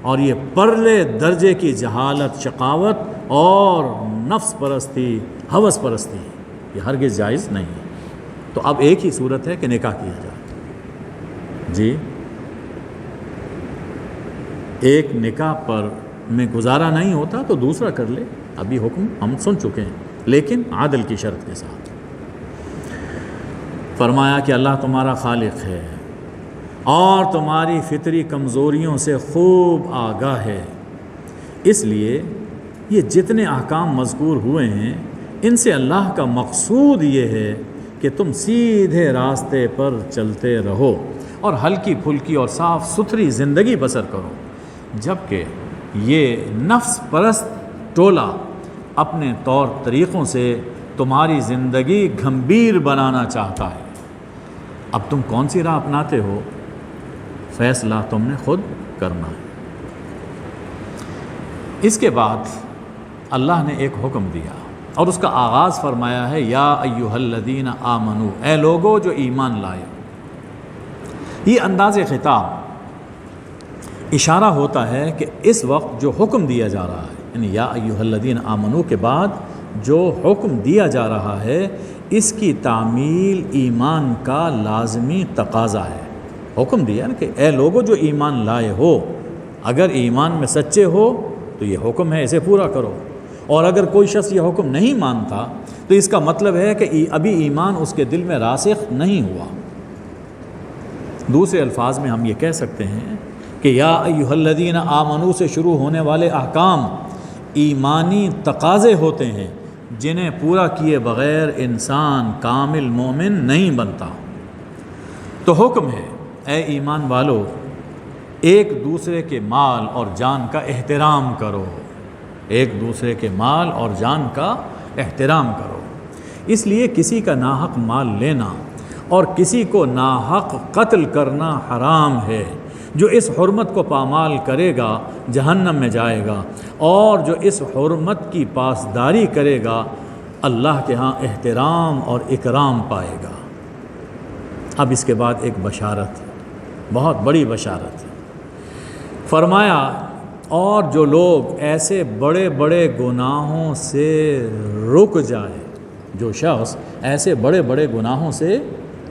اور یہ پرلے درجے کی جہالت، شقاوت اور نفس پرستی، ہوس پرستی، یہ ہرگز جائز نہیں ہے. تو اب ایک ہی صورت ہے کہ نکاح کیا جائے. جی، ایک نکاح پر میں گزارا نہیں ہوتا تو دوسرا کر لے، ابھی حکم ہم سن چکے ہیں، لیکن عادل کی شرط کے ساتھ. فرمایا کہ اللہ تمہارا خالق ہے اور تمہاری فطری کمزوریوں سے خوب آگاہ ہے، اس لیے یہ جتنے احکام مذکور ہوئے ہیں ان سے اللہ کا مقصود یہ ہے کہ تم سیدھے راستے پر چلتے رہو اور ہلکی پھلکی اور صاف ستھری زندگی بسر کرو، جبکہ یہ نفس پرست ٹولہ اپنے طور طریقوں سے تمہاری زندگی گھمبیر بنانا چاہتا ہے. اب تم کون سی راہ اپناتے ہو، فیصلہ تم نے خود کرنا ہے. اس کے بعد اللہ نے ایک حکم دیا اور اس کا آغاز فرمایا ہے، یا ایھا الذین آمنو، اے لوگو جو ایمان لائے. یہ انداز خطاب اشارہ ہوتا ہے کہ اس وقت جو حکم دیا جا رہا ہے، یعنی یا ایھا الذین آمنو کے بعد جو حکم دیا جا رہا ہے اس کی تعمیل ایمان کا لازمی تقاضا ہے. حکم دیا نا کہ اے لوگو جو ایمان لائے ہو، اگر ایمان میں سچے ہو تو یہ حکم ہے، اسے پورا کرو. اور اگر کوئی شخص یہ حکم نہیں مانتا تو اس کا مطلب ہے کہ ابھی ایمان اس کے دل میں راسخ نہیں ہوا. دوسرے الفاظ میں ہم یہ کہہ سکتے ہیں کہ یا ایھا الذین آمنو سے شروع ہونے والے احکام ایمانی تقاضے ہوتے ہیں جنہیں پورا کیے بغیر انسان کامل مومن نہیں بنتا. تو حکم ہے، اے ایمان والو، ایک دوسرے کے مال اور جان کا احترام کرو، ایک دوسرے کے مال اور جان کا احترام کرو. اس لیے کسی کا ناحق مال لینا اور کسی کو ناحق قتل کرنا حرام ہے. جو اس حرمت کو پامال کرے گا جہنم میں جائے گا، اور جو اس حرمت کی پاسداری کرے گا اللہ کے ہاں احترام اور اکرام پائے گا. اب اس کے بعد ایک بشارت، بہت بڑی بشارت ہے. فرمایا اور جو لوگ ایسے بڑے بڑے گناہوں سے رک جائے، جو شخص ایسے بڑے بڑے گناہوں سے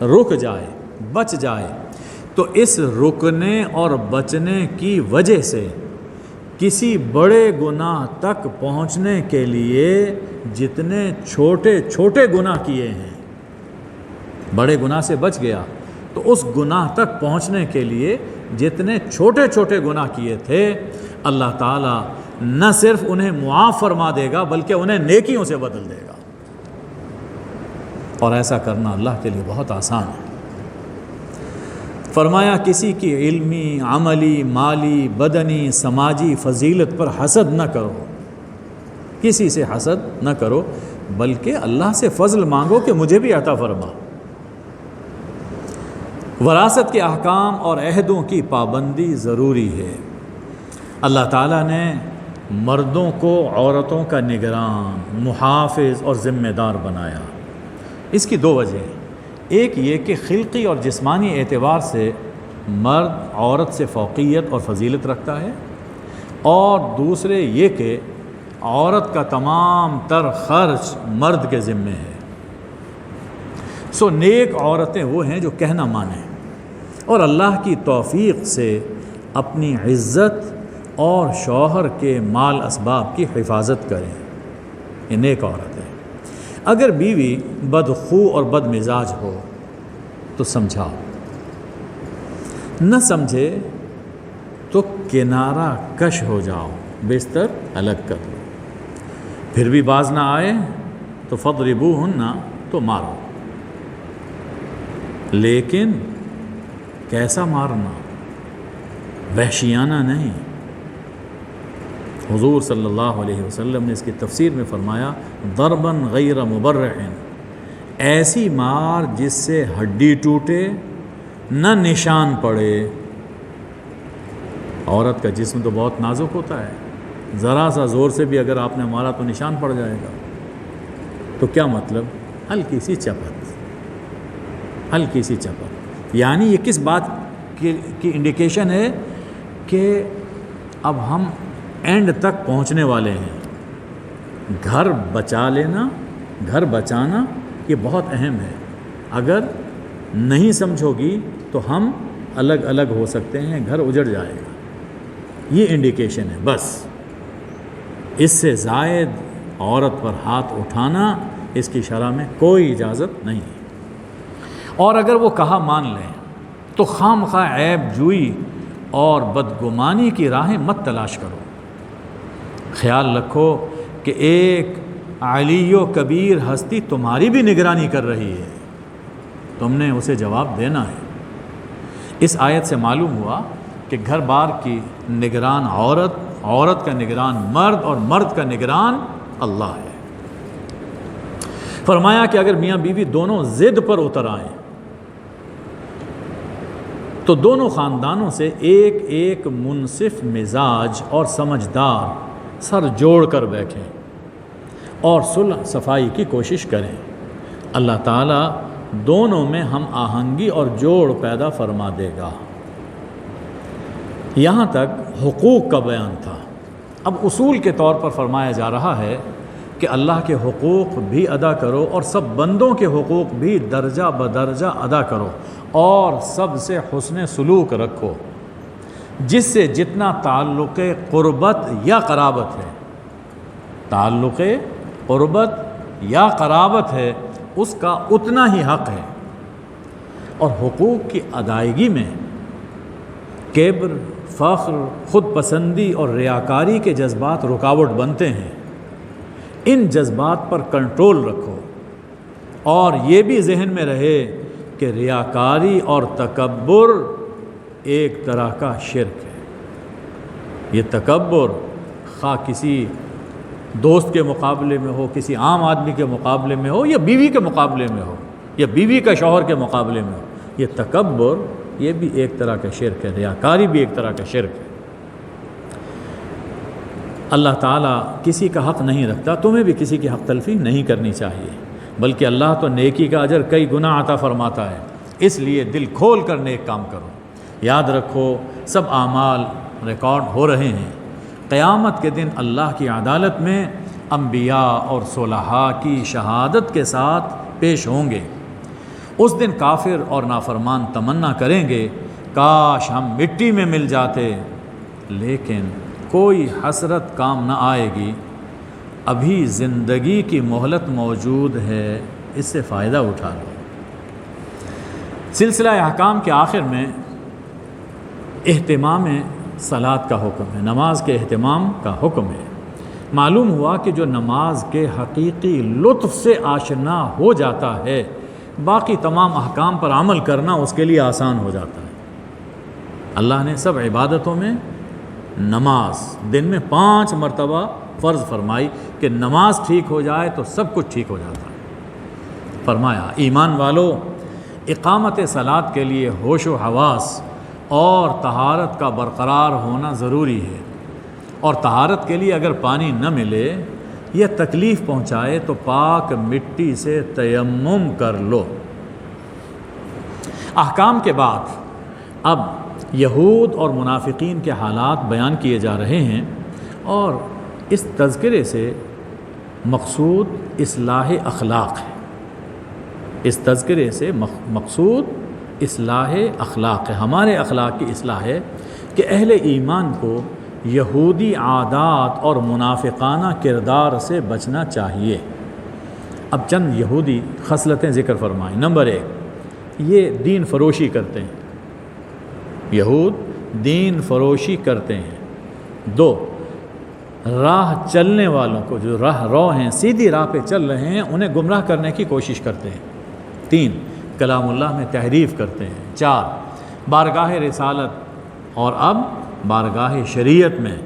رک جائے، بچ جائے، تو اس رکنے اور بچنے کی وجہ سے کسی بڑے گناہ تک پہنچنے کے لیے جتنے چھوٹے چھوٹے گناہ کیے ہیں، بڑے گناہ سے بچ گیا تو اس گناہ تک پہنچنے کے لیے جتنے چھوٹے چھوٹے گناہ کیے تھے اللہ تعالیٰ نہ صرف انہیں معاف فرما دے گا بلکہ انہیں نیکیوں سے بدل دے گا. اور ایسا کرنا اللہ کے لیے بہت آسان ہے. فرمایا کسی کی علمی، عملی، مالی، بدنی، سماجی فضیلت پر حسد نہ کرو، کسی سے حسد نہ کرو، بلکہ اللہ سے فضل مانگو کہ مجھے بھی عطا فرما. وراثت کے احکام اور عہدوں کی پابندی ضروری ہے. اللہ تعالیٰ نے مردوں کو عورتوں کا نگران، محافظ اور ذمہ دار بنایا. اس کی دو وجہ ہیں. ایک یہ کہ خلقی اور جسمانی اعتبار سے مرد عورت سے فوقیت اور فضیلت رکھتا ہے، اور دوسرے یہ کہ عورت کا تمام تر خرچ مرد کے ذمے ہے. سو نیک عورتیں وہ ہیں جو کہنا مانیں اور اللہ کی توفیق سے اپنی عزت اور شوہر کے مال اسباب کی حفاظت کریں. یہ نیک عورت ہے. اگر بیوی بدخو اور بد مزاج ہو تو سمجھاؤ، نہ سمجھے تو کنارہ کش ہو جاؤ، بستر الگ کر لو. پھر بھی باز نہ آئے تو فضربوہن، تو مارو، لیکن کیسا مارنا؟ وحشیانہ نہیں۔ حضور صلی اللہ علیہ وسلم نے اس کی تفسیر میں فرمایا ضرباً غیر مبرح، ایسی مار جس سے ہڈی ٹوٹے نہ نشان پڑے۔ عورت کا جسم تو بہت نازک ہوتا ہے، ذرا سا زور سے بھی اگر آپ نے مارا تو نشان پڑ جائے گا۔ تو کیا مطلب؟ ہلکی سی چپت، ہلکی سی چپت۔ یعنی یہ کس بات کی انڈیکیشن ہے کہ اب ہم اینڈ تک پہنچنے والے ہیں۔ گھر بچا لینا، گھر بچانا یہ بہت اہم ہے۔ اگر نہیں سمجھو گی تو ہم الگ الگ ہو سکتے ہیں، گھر اجڑ جائے گا۔ یہ انڈیکیشن ہے بس۔ اس سے زائد عورت پر ہاتھ اٹھانا اس کی شرع میں کوئی اجازت نہیں ہے۔ اور اگر وہ کہا مان لیں تو خام خواہ عیب جوئی اور بدگمانی کی راہیں مت تلاش کرو۔ خیال رکھو کہ ایک علی و کبیر ہستی تمہاری بھی نگرانی کر رہی ہے، تم نے اسے جواب دینا ہے۔ اس آیت سے معلوم ہوا کہ گھر بار کی نگران عورت، عورت کا نگران مرد، اور مرد کا نگران اللہ ہے۔ فرمایا کہ اگر میاں بیوی دونوں ضد پر اتر آئیں تو دونوں خاندانوں سے ایک ایک منصف مزاج اور سمجھدار سر جوڑ کر بیٹھیں اور صلح صفائی کی کوشش کریں۔ اللہ تعالیٰ دونوں میں ہم آہنگی اور جوڑ پیدا فرما دے گا۔ یہاں تک حقوق کا بیان تھا۔ اب اصول کے طور پر فرمایا جا رہا ہے کہ اللہ کے حقوق بھی ادا کرو اور سب بندوں کے حقوق بھی درجہ بدرجہ ادا کرو، اور سب سے حسن سلوک رکھو، جس سے جتنا تعلق قربت یا قرابت ہے، تعلق قربت یا قرابت ہے، اس کا اتنا ہی حق ہے۔ اور حقوق کی ادائیگی میں کبر، فخر، خود پسندی اور ریاکاری کے جذبات رکاوٹ بنتے ہیں۔ ان جذبات پر کنٹرول رکھو، اور یہ بھی ذہن میں رہے کہ ریاکاری اور تکبر ایک طرح کا شرک ہے۔ یہ تکبر خواہ کسی دوست کے مقابلے میں ہو، کسی عام آدمی کے مقابلے میں ہو، یا بیوی کے مقابلے میں ہو، یا بیوی کا شوہر کے مقابلے میں ہو، یہ تکبر یہ بھی ایک طرح کا شرک ہے، ریاکاری بھی ایک طرح کا شرک ہے۔ اللہ تعالیٰ کسی کا حق نہیں رکھتا، تمہیں بھی کسی کی حق تلفی نہیں کرنی چاہیے، بلکہ اللہ تو نیکی کا اجر کئی گنا عطا فرماتا ہے۔ اس لیے دل کھول کر نیک کام کرو۔ یاد رکھو سب اعمال ریکارڈ ہو رہے ہیں۔ قیامت کے دن اللہ کی عدالت میں انبیاء اور صلحاء کی شہادت کے ساتھ پیش ہوں گے۔ اس دن کافر اور نافرمان تمنا کریں گے کاش ہم مٹی میں مل جاتے، لیکن کوئی حسرت کام نہ آئے گی۔ ابھی زندگی کی مہلت موجود ہے، اس سے فائدہ اٹھا لو۔ سلسلہ احکام کے آخر میں اہتمام صلاۃ کا حکم ہے، نماز کے اہتمام کا حکم ہے۔ معلوم ہوا کہ جو نماز کے حقیقی لطف سے آشنا ہو جاتا ہے، باقی تمام احکام پر عمل کرنا اس کے لیے آسان ہو جاتا ہے۔ اللہ نے سب عبادتوں میں نماز دن میں 5 مرتبہ فرض فرمائی کہ نماز ٹھیک ہو جائے تو سب کچھ ٹھیک ہو جاتا ہے۔ فرمایا ایمان والو، اقامت صلاۃ کے لیے ہوش و حواس اور طہارت کا برقرار ہونا ضروری ہے، اور طہارت کے لیے اگر پانی نہ ملے یا تکلیف پہنچائے تو پاک مٹی سے تیمم کر لو۔ احکام کے بعد اب یہود اور منافقین کے حالات بیان کیے جا رہے ہیں، اور اس تذکرے سے مقصود اصلاح اخلاق ہے۔ اس تذکرے سے مقصود اصلاح اخلاق ہے، ہمارے اخلاق کی اصلاح ہے کہ اہل ایمان کو یہودی عادات اور منافقانہ کردار سے بچنا چاہیے۔ اب چند یہودی خصلتیں ذکر فرمائیں۔ نمبر 1، یہ دین فروشی کرتے ہیں، یہود دین فروشی کرتے ہیں۔ 2، راہ چلنے والوں کو، جو راہ رو ہیں، سیدھی راہ پہ چل رہے ہیں، انہیں گمراہ کرنے کی کوشش کرتے ہیں۔ 3 کلام اللہ میں تحریف کرتے ہیں۔ 4 بارگاہ رسالت اور اب بارگاہ شریعت میں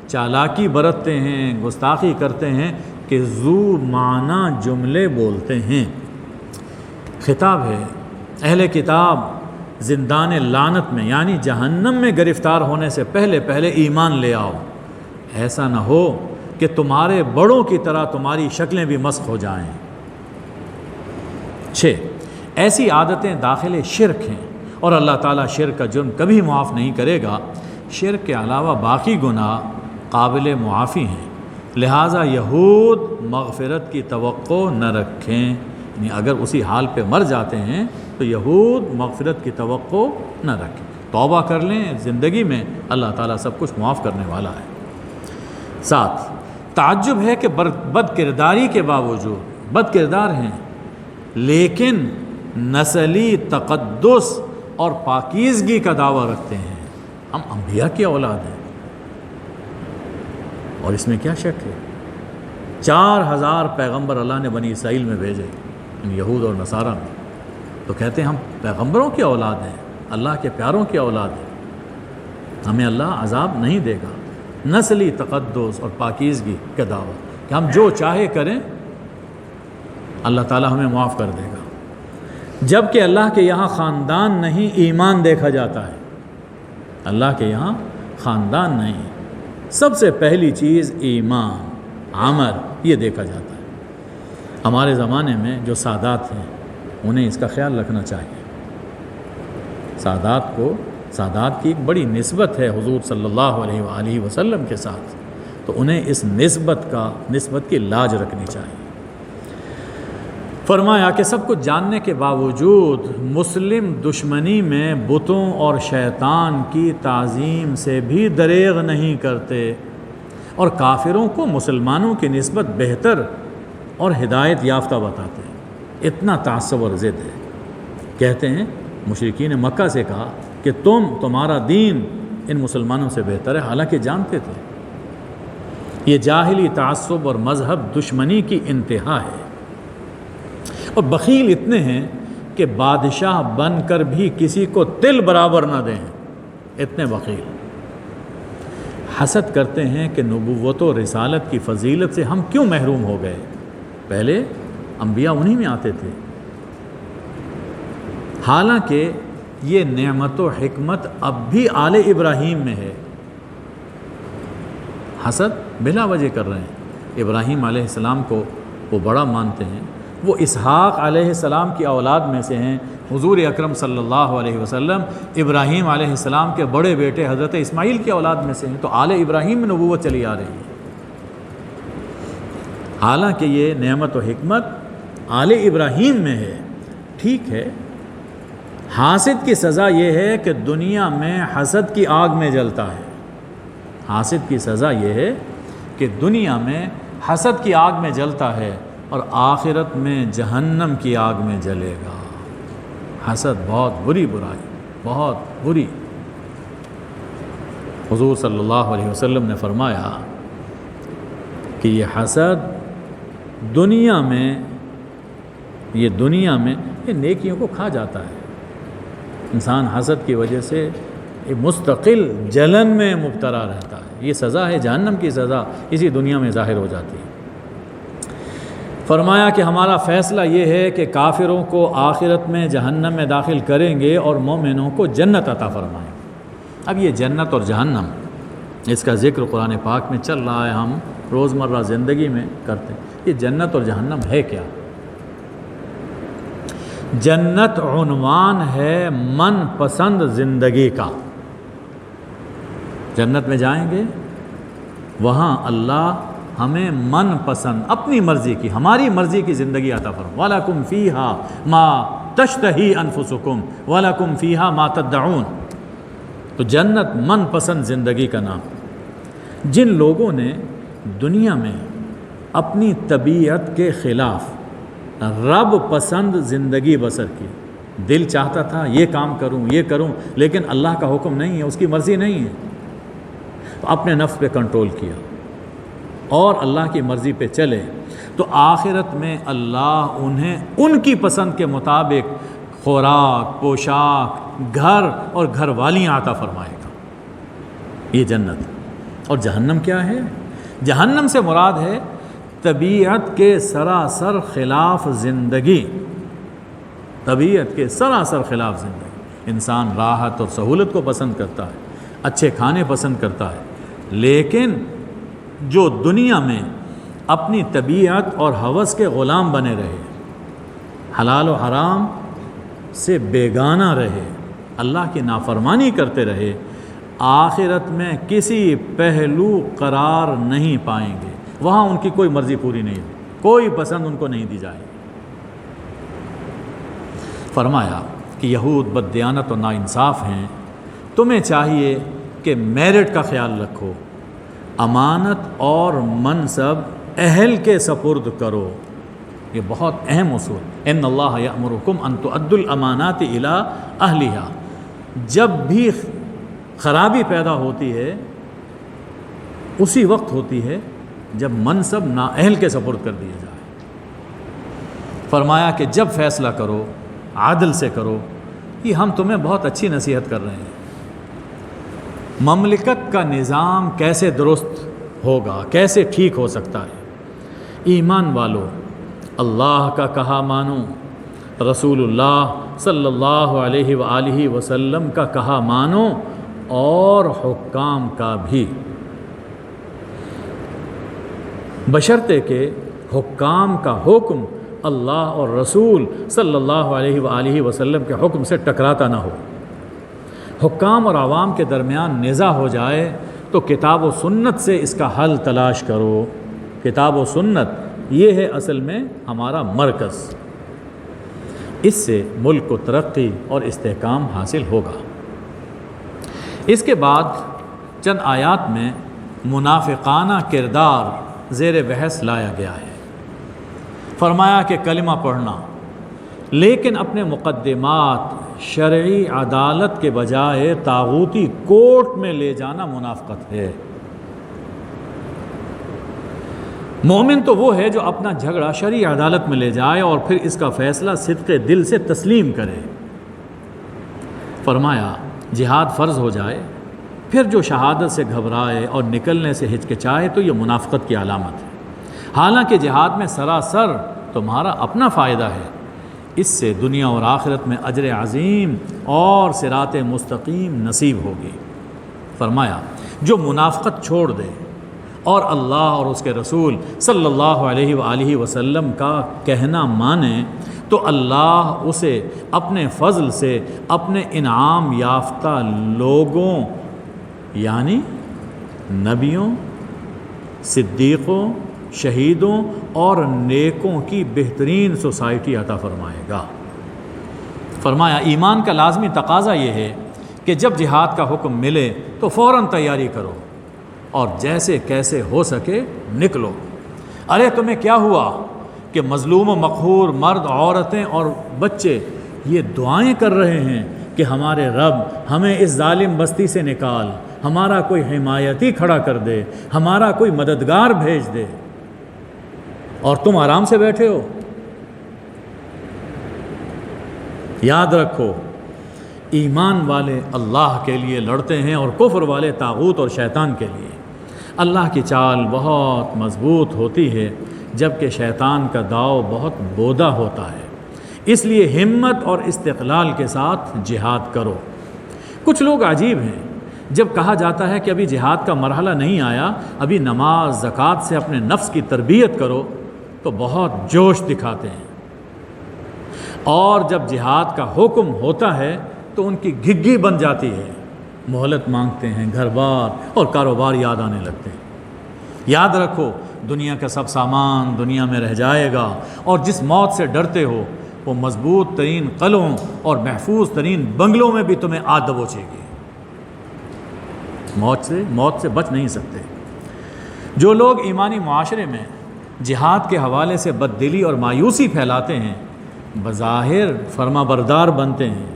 چالاکی برتتے ہیں، گستاخی کرتے ہیں کہ ذو معنی جملے بولتے ہیں۔ خطاب ہے اہل کتاب زندان لعنت میں یعنی جہنم میں گرفتار ہونے سے پہلے ایمان لے آؤ، ایسا نہ ہو کہ تمہارے بڑوں کی طرح تمہاری شکلیں بھی مسخ ہو جائیں۔ 6 ایسی عادتیں داخل شرک ہیں اور اللہ تعالیٰ شرک کا جرم کبھی معاف نہیں کرے گا۔ شرک کے علاوہ باقی گناہ قابل معافی ہیں، لہٰذا یہود مغفرت کی توقع نہ رکھیں، یعنی اگر اسی حال پہ مر جاتے ہیں تو یہود مغفرت کی توقع نہ رکھیں، توبہ کر لیں، زندگی میں اللہ تعالیٰ سب کچھ معاف کرنے والا ہے۔ 7 تعجب ہے کہ بد کرداری کے باوجود بد کردار ہیں لیکن نسلی تقدس اور پاکیزگی کا دعویٰ رکھتے ہیں۔ ہم انبیاء کی اولاد ہیں اور اس میں کیا شک ہے؟ 4000 پیغمبر اللہ نے بنی اسرائیل میں بھیجے، یہود اور نصارہ میں، تو کہتے ہیں ہم پیغمبروں کی اولاد ہیں، اللہ کے پیاروں کی اولاد ہیں، ہمیں اللہ عذاب نہیں دے گا۔ نسلی تقدس اور پاکیزگی کا دعویٰ کہ ہم جو چاہے کریں اللہ تعالیٰ ہمیں معاف کر دے گا، جب کہ اللہ کے یہاں خاندان نہیں ایمان دیکھا جاتا ہے۔ اللہ کے یہاں خاندان نہیں، سب سے پہلی چیز ایمان، عمل، یہ دیکھا جاتا ہے۔ ہمارے زمانے میں جو سادات ہیں انہیں اس کا خیال رکھنا چاہیے۔ سادات کی ایک بڑی نسبت ہے حضور صلی اللہ علیہ وآلہ وسلم کے ساتھ، تو انہیں اس نسبت کی لاج رکھنی چاہیے۔ فرمایا کہ سب کچھ جاننے کے باوجود مسلم دشمنی میں بتوں اور شیطان کی تعظیم سے بھی دریغ نہیں کرتے اور کافروں کو مسلمانوں کی نسبت بہتر اور ہدایت یافتہ بتاتے ہیں۔ اتنا تعصب اور ضد ہے۔ کہتے ہیں مشرکین مکہ سے کہا کہ تمہارا دین ان مسلمانوں سے بہتر ہے، حالانکہ جانتے تھے۔ یہ جاہلی تعصب اور مذہب دشمنی کی انتہا ہے، اور بخیل اتنے ہیں کہ بادشاہ بن کر بھی کسی کو تل برابر نہ دیں، اتنے بخیل۔ حسد کرتے ہیں کہ نبوت و رسالت کی فضیلت سے ہم کیوں محروم ہو گئے، پہلے انبیاء انہی میں آتے تھے، حالانکہ یہ نعمت و حکمت اب بھی آل ابراہیم میں ہے۔ حسد بلا وجہ کر رہے ہیں۔ ابراہیم علیہ السلام کو وہ بڑا مانتے ہیں، وہ اسحاق علیہ السلام کی اولاد میں سے ہیں۔ حضور اکرم صلی اللہ علیہ وسلم ابراہیم علیہ السلام کے بڑے بیٹے حضرت اسماعیل کی اولاد میں سے ہیں، تو آل ابراہیم میں نبوت چلی آ رہی ہے، حالانکہ یہ نعمت و حکمت آل ابراہیم میں ہے۔ ٹھیک ہے، حاسد کی سزا یہ ہے کہ دنیا میں حسد کی آگ میں جلتا ہے، حاسد کی سزا یہ ہے کہ دنیا میں حسد کی آگ میں جلتا ہے اور آخرت میں جہنم کی آگ میں جلے گا۔ حسد بہت بری برائی، بہت بری۔ حضور صلی اللہ علیہ وسلم نے فرمایا کہ یہ حسد دنیا میں یہ نیکیوں کو کھا جاتا ہے۔ انسان حسد کی وجہ سے مستقل جلن میں مبتلا رہتا ہے، یہ سزا ہے، جہنم کی سزا اسی دنیا میں ظاہر ہو جاتی ہے۔ فرمایا کہ ہمارا فیصلہ یہ ہے کہ کافروں کو آخرت میں جہنم میں داخل کریں گے اور مومنوں کو جنت عطا فرمائیں گے۔ اب یہ جنت اور جہنم، اس کا ذکر قرآن پاک میں چل رہا ہے، ہم روزمرہ زندگی میں کرتے ہیں۔ یہ جنت اور جہنم ہے کیا؟ جنت عنوان ہے من پسند زندگی کا۔ جنت میں جائیں گے، وہاں اللہ ہمیں من پسند اپنی مرضی کی، ہماری مرضی کی زندگی عطا فرمائے۔ وَلَكُمْ فِيهَا مَا تَشْتَهِي أَنفُسُكُمْ وَلَكُمْ فِيهَا مَا تَدَّعُونَ۔ تو جنت من پسند زندگی کا نام۔ جن لوگوں نے دنیا میں اپنی طبیعت کے خلاف رب پسند زندگی بسر کی، دل چاہتا تھا یہ کام کروں یہ کروں، لیکن اللہ کا حکم نہیں ہے، اس کی مرضی نہیں ہے، تو اپنے نفس پہ کنٹرول کیا، اور اللہ کی مرضی پہ چلے تو آخرت میں اللہ انہیں ان کی پسند کے مطابق خوراک، پوشاک، گھر اور گھر والیاں عطا فرمائے گا۔ یہ جنت۔ اور جہنم کیا ہے؟ جہنم سے مراد ہے طبیعت کے سراسر خلاف زندگی، طبیعت کے سراسر خلاف زندگی۔ انسان راحت اور سہولت کو پسند کرتا ہے، اچھے کھانے پسند کرتا ہے، لیکن جو دنیا میں اپنی طبیعت اور ہوس کے غلام بنے رہے، حلال و حرام سے بیگانہ رہے، اللہ کی نافرمانی کرتے رہے، آخرت میں کسی پہلو قرار نہیں پائیں گے۔ وہاں ان کی کوئی مرضی پوری نہیں ہوگی، کوئی پسند ان کو نہیں دی جائے گی۔ فرمایا کہ یہود بددیانت اور ناانصاف ہیں، تمہیں چاہیے کہ میرٹ کا خیال رکھو، امانت اور منصب اہل کے سپرد کرو۔ یہ بہت اہم اصول۔ ان اللہ یأمرکم ان تؤدوا الامانات الی اہلہا۔ جب بھی خرابی پیدا ہوتی ہے اسی وقت ہوتی ہے جب منصب نااہل کے سپرد کر دیا جائے۔ فرمایا کہ جب فیصلہ کرو عدل سے کرو۔ یہ ہم تمہیں بہت اچھی نصیحت کر رہے ہیں۔ مملکت کا نظام کیسے درست ہوگا، کیسے ٹھیک ہو سکتا ہے؟ ایمان والو، اللہ کا کہا مانو، رسول اللہ صلی اللہ علیہ وآلہ وسلم کا کہا مانو، اور حکام کا بھی، بشرطے کہ حکام کا حکم اللہ اور رسول صلی اللہ علیہ وآلہ وسلم کے حکم سے ٹکراتا نہ ہو۔ حکام اور عوام کے درمیان نزاع ہو جائے تو کتاب و سنت سے اس کا حل تلاش کرو۔ کتاب و سنت یہ ہے اصل میں ہمارا مرکز، اس سے ملک کو ترقی اور استحکام حاصل ہوگا۔ اس کے بعد چند آیات میں منافقانہ کردار زیر بحث لایا گیا ہے۔ فرمایا کہ کلمہ پڑھنا لیکن اپنے مقدمات شرعی عدالت کے بجائے طاغوتی کورٹ میں لے جانا منافقت ہے۔ مومن تو وہ ہے جو اپنا جھگڑا شرعی عدالت میں لے جائے اور پھر اس کا فیصلہ صدق دل سے تسلیم کرے۔ فرمایا جہاد فرض ہو جائے پھر جو شہادت سے گھبرائے اور نکلنے سے ہچکچائے تو یہ منافقت کی علامت ہے۔ حالانکہ جہاد میں سراسر تمہارا اپنا فائدہ ہے، اس سے دنیا اور آخرت میں اجر عظیم اور صراط مستقیم نصیب ہوگی۔ فرمایا جو منافقت چھوڑ دے اور اللہ اور اس کے رسول صلی اللہ علیہ وآلہ وسلم کا کہنا مانے تو اللہ اسے اپنے فضل سے اپنے انعام یافتہ لوگوں یعنی نبیوں، صدیقوں، شہیدوں اور نیکوں کی بہترین سوسائٹی عطا فرمائے گا۔ فرمایا ایمان کا لازمی تقاضا یہ ہے کہ جب جہاد کا حکم ملے تو فوراً تیاری کرو اور جیسے کیسے ہو سکے نکلو۔ ارے تمہیں کیا ہوا کہ مظلوم و مقہور مرد، عورتیں اور بچے یہ دعائیں کر رہے ہیں کہ ہمارے رب ہمیں اس ظالم بستی سے نکال، ہمارا کوئی حمایتی کھڑا کر دے، ہمارا کوئی مددگار بھیج دے، اور تم آرام سے بیٹھے ہو۔ یاد رکھو ایمان والے اللہ کے لیے لڑتے ہیں اور کفر والے طاغوت اور شیطان کے لیے۔ اللہ کی چال بہت مضبوط ہوتی ہے جبکہ شیطان کا داؤ بہت بودا ہوتا ہے، اس لیے ہمت اور استقلال کے ساتھ جہاد کرو۔ کچھ لوگ عجیب ہیں، جب کہا جاتا ہے کہ ابھی جہاد کا مرحلہ نہیں آیا، ابھی نماز زکوٰۃ سے اپنے نفس کی تربیت کرو، تو بہت جوش دکھاتے ہیں، اور جب جہاد کا حکم ہوتا ہے تو ان کی گھگی بن جاتی ہے، مہلت مانگتے ہیں، گھر بار اور کاروبار یاد آنے لگتے ہیں۔ یاد رکھو دنیا کا سب سامان دنیا میں رہ جائے گا، اور جس موت سے ڈرتے ہو وہ مضبوط ترین قلعوں اور محفوظ ترین بنگلوں میں بھی تمہیں آ دبوچے گی۔ موت سے بچ نہیں سکتے۔ جو لوگ ایمانی معاشرے میں جہاد کے حوالے سے بددلی اور مایوسی پھیلاتے ہیں بظاہر فرما بردار بنتے ہیں،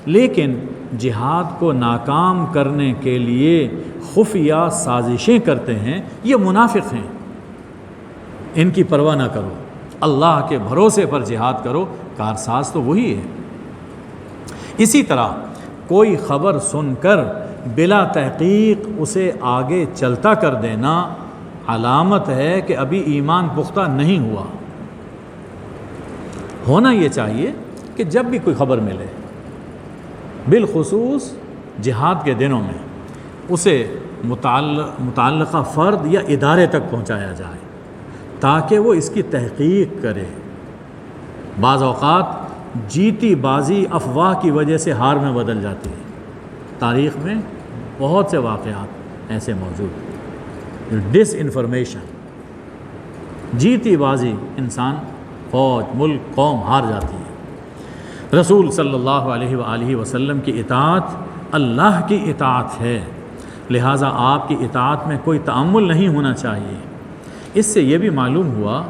لیکن جہاد کو ناکام کرنے کے لیے خفیہ سازشیں کرتے ہیں، یہ منافق ہیں۔ ان کی پرواہ نہ کرو، اللہ کے بھروسے پر جہاد کرو، کارساز تو وہی ہے۔ اسی طرح کوئی خبر سن کر بلا تحقیق اسے آگے چلتا کر دینا علامت ہے کہ ابھی ایمان پختہ نہیں ہوا۔ ہونا یہ چاہیے کہ جب بھی کوئی خبر ملے، بالخصوص جہاد کے دنوں میں، اسے متعلقہ فرد یا ادارے تک پہنچایا جائے تاکہ وہ اس کی تحقیق کرے۔ بعض اوقات جیتی بازی افواہ کی وجہ سے ہار میں بدل جاتی ہے۔ تاریخ میں بہت سے واقعات ایسے موجود ہیں۔ ڈس انفارمیشن، جیتی بازی، انسان، فوج، ملک، قوم ہار جاتی ہے۔ رسول صلی اللہ علیہ وآلہ وسلم کی اطاعت اللہ کی اطاعت ہے، لہٰذا آپ کی اطاعت میں کوئی تأمل نہیں ہونا چاہیے۔ اس سے یہ بھی معلوم ہوا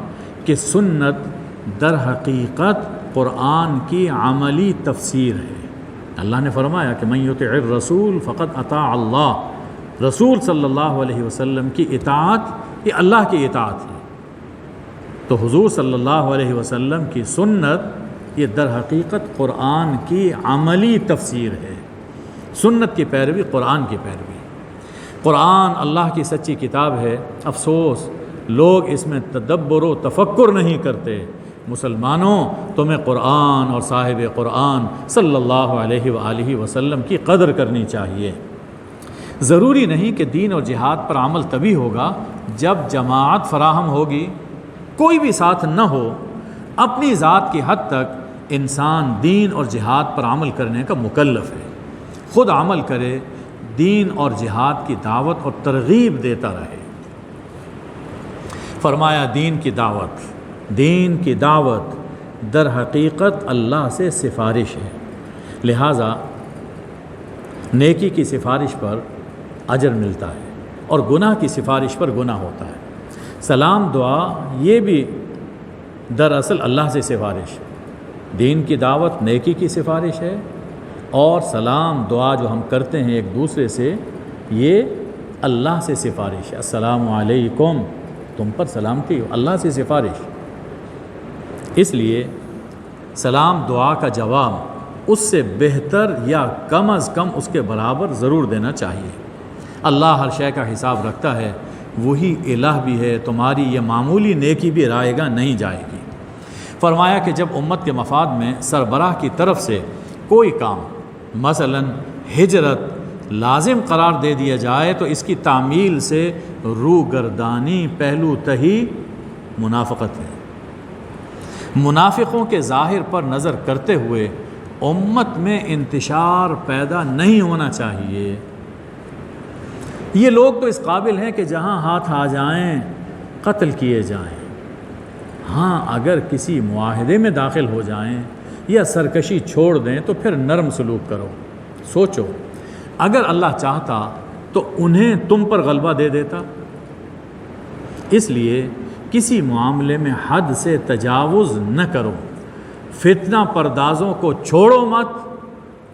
کہ سنت در حقیقت قرآن کی عملی تفسیر ہے۔ اللہ نے فرمایا کہ من یطع الرسول فقد اطاع اللہ، رسول صلی اللہ علیہ وسلم کی اطاعت یہ اللہ کی اطاعت ہے۔ تو حضور صلی اللہ علیہ وسلم کی سنت یہ در حقیقت قرآن کی عملی تفسیر ہے۔ سنت کی پیروی قرآن کی پیروی۔ قرآن اللہ کی سچی کتاب ہے، افسوس لوگ اس میں تدبر و تفکر نہیں کرتے۔ مسلمانوں، تمہیں قرآن اور صاحب قرآن صلی اللہ علیہ وآلہ وسلم کی قدر کرنی چاہیے۔ ضروری نہیں کہ دین اور جہاد پر عمل تبھی ہوگا جب جماعت فراہم ہوگی۔ کوئی بھی ساتھ نہ ہو، اپنی ذات کی حد تک انسان دین اور جہاد پر عمل کرنے کا مکلف ہے۔ خود عمل کرے، دین اور جہاد کی دعوت اور ترغیب دیتا رہے۔ فرمایا دین کی دعوت در حقیقت اللہ سے سفارش ہے، لہٰذا نیکی کی سفارش پر اجر ملتا ہے اور گناہ کی سفارش پر گناہ ہوتا ہے۔ سلام دعا یہ بھی دراصل اللہ سے سفارش ہے۔ دین کی دعوت نیکی کی سفارش ہے، اور سلام دعا جو ہم کرتے ہیں ایک دوسرے سے یہ اللہ سے سفارش ہے۔ السلام علیکم، تم پر سلامتی ہو، اللہ سے سفارش۔ اس لیے سلام دعا کا جواب اس سے بہتر یا کم از کم اس کے برابر ضرور دینا چاہیے۔ اللہ ہر شے کا حساب رکھتا ہے، وہی الہ بھی ہے، تمہاری یہ معمولی نیکی بھی رائے گا نہیں جائے گی۔ فرمایا کہ جب امت کے مفاد میں سربراہ کی طرف سے کوئی کام مثلا ہجرت لازم قرار دے دیا جائے تو اس کی تعمیل سے روگردانی پہلو تہی منافقت ہے۔ منافقوں کے ظاہر پر نظر کرتے ہوئے امت میں انتشار پیدا نہیں ہونا چاہیے۔ یہ لوگ تو اس قابل ہیں کہ جہاں ہاتھ آ جائیں قتل کیے جائیں۔ ہاں، اگر کسی معاہدے میں داخل ہو جائیں یا سرکشی چھوڑ دیں تو پھر نرم سلوک کرو۔ سوچو، اگر اللہ چاہتا تو انہیں تم پر غلبہ دے دیتا۔ اس لیے کسی معاملے میں حد سے تجاوز نہ کرو، فتنہ پردازوں کو چھوڑو مت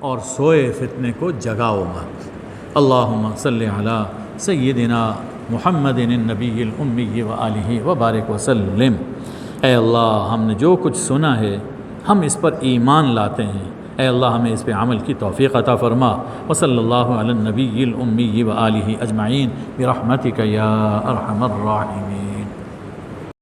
اور سوئے فتنے کو جگاؤ مت۔ اللہم صلی علی سیدنا محمد النبی الامی وآلہ وبارک وسلم۔ اے اللہ، ہم نے جو کچھ سنا ہے ہم اس پر ایمان لاتے ہیں، اے اللہ ہمیں اس پہ عمل کی توفیق عطا فرما۔ وصلی اللہ علی النبی الامی وآلہ اجمعین برحمتک یا ارحم الراحمین۔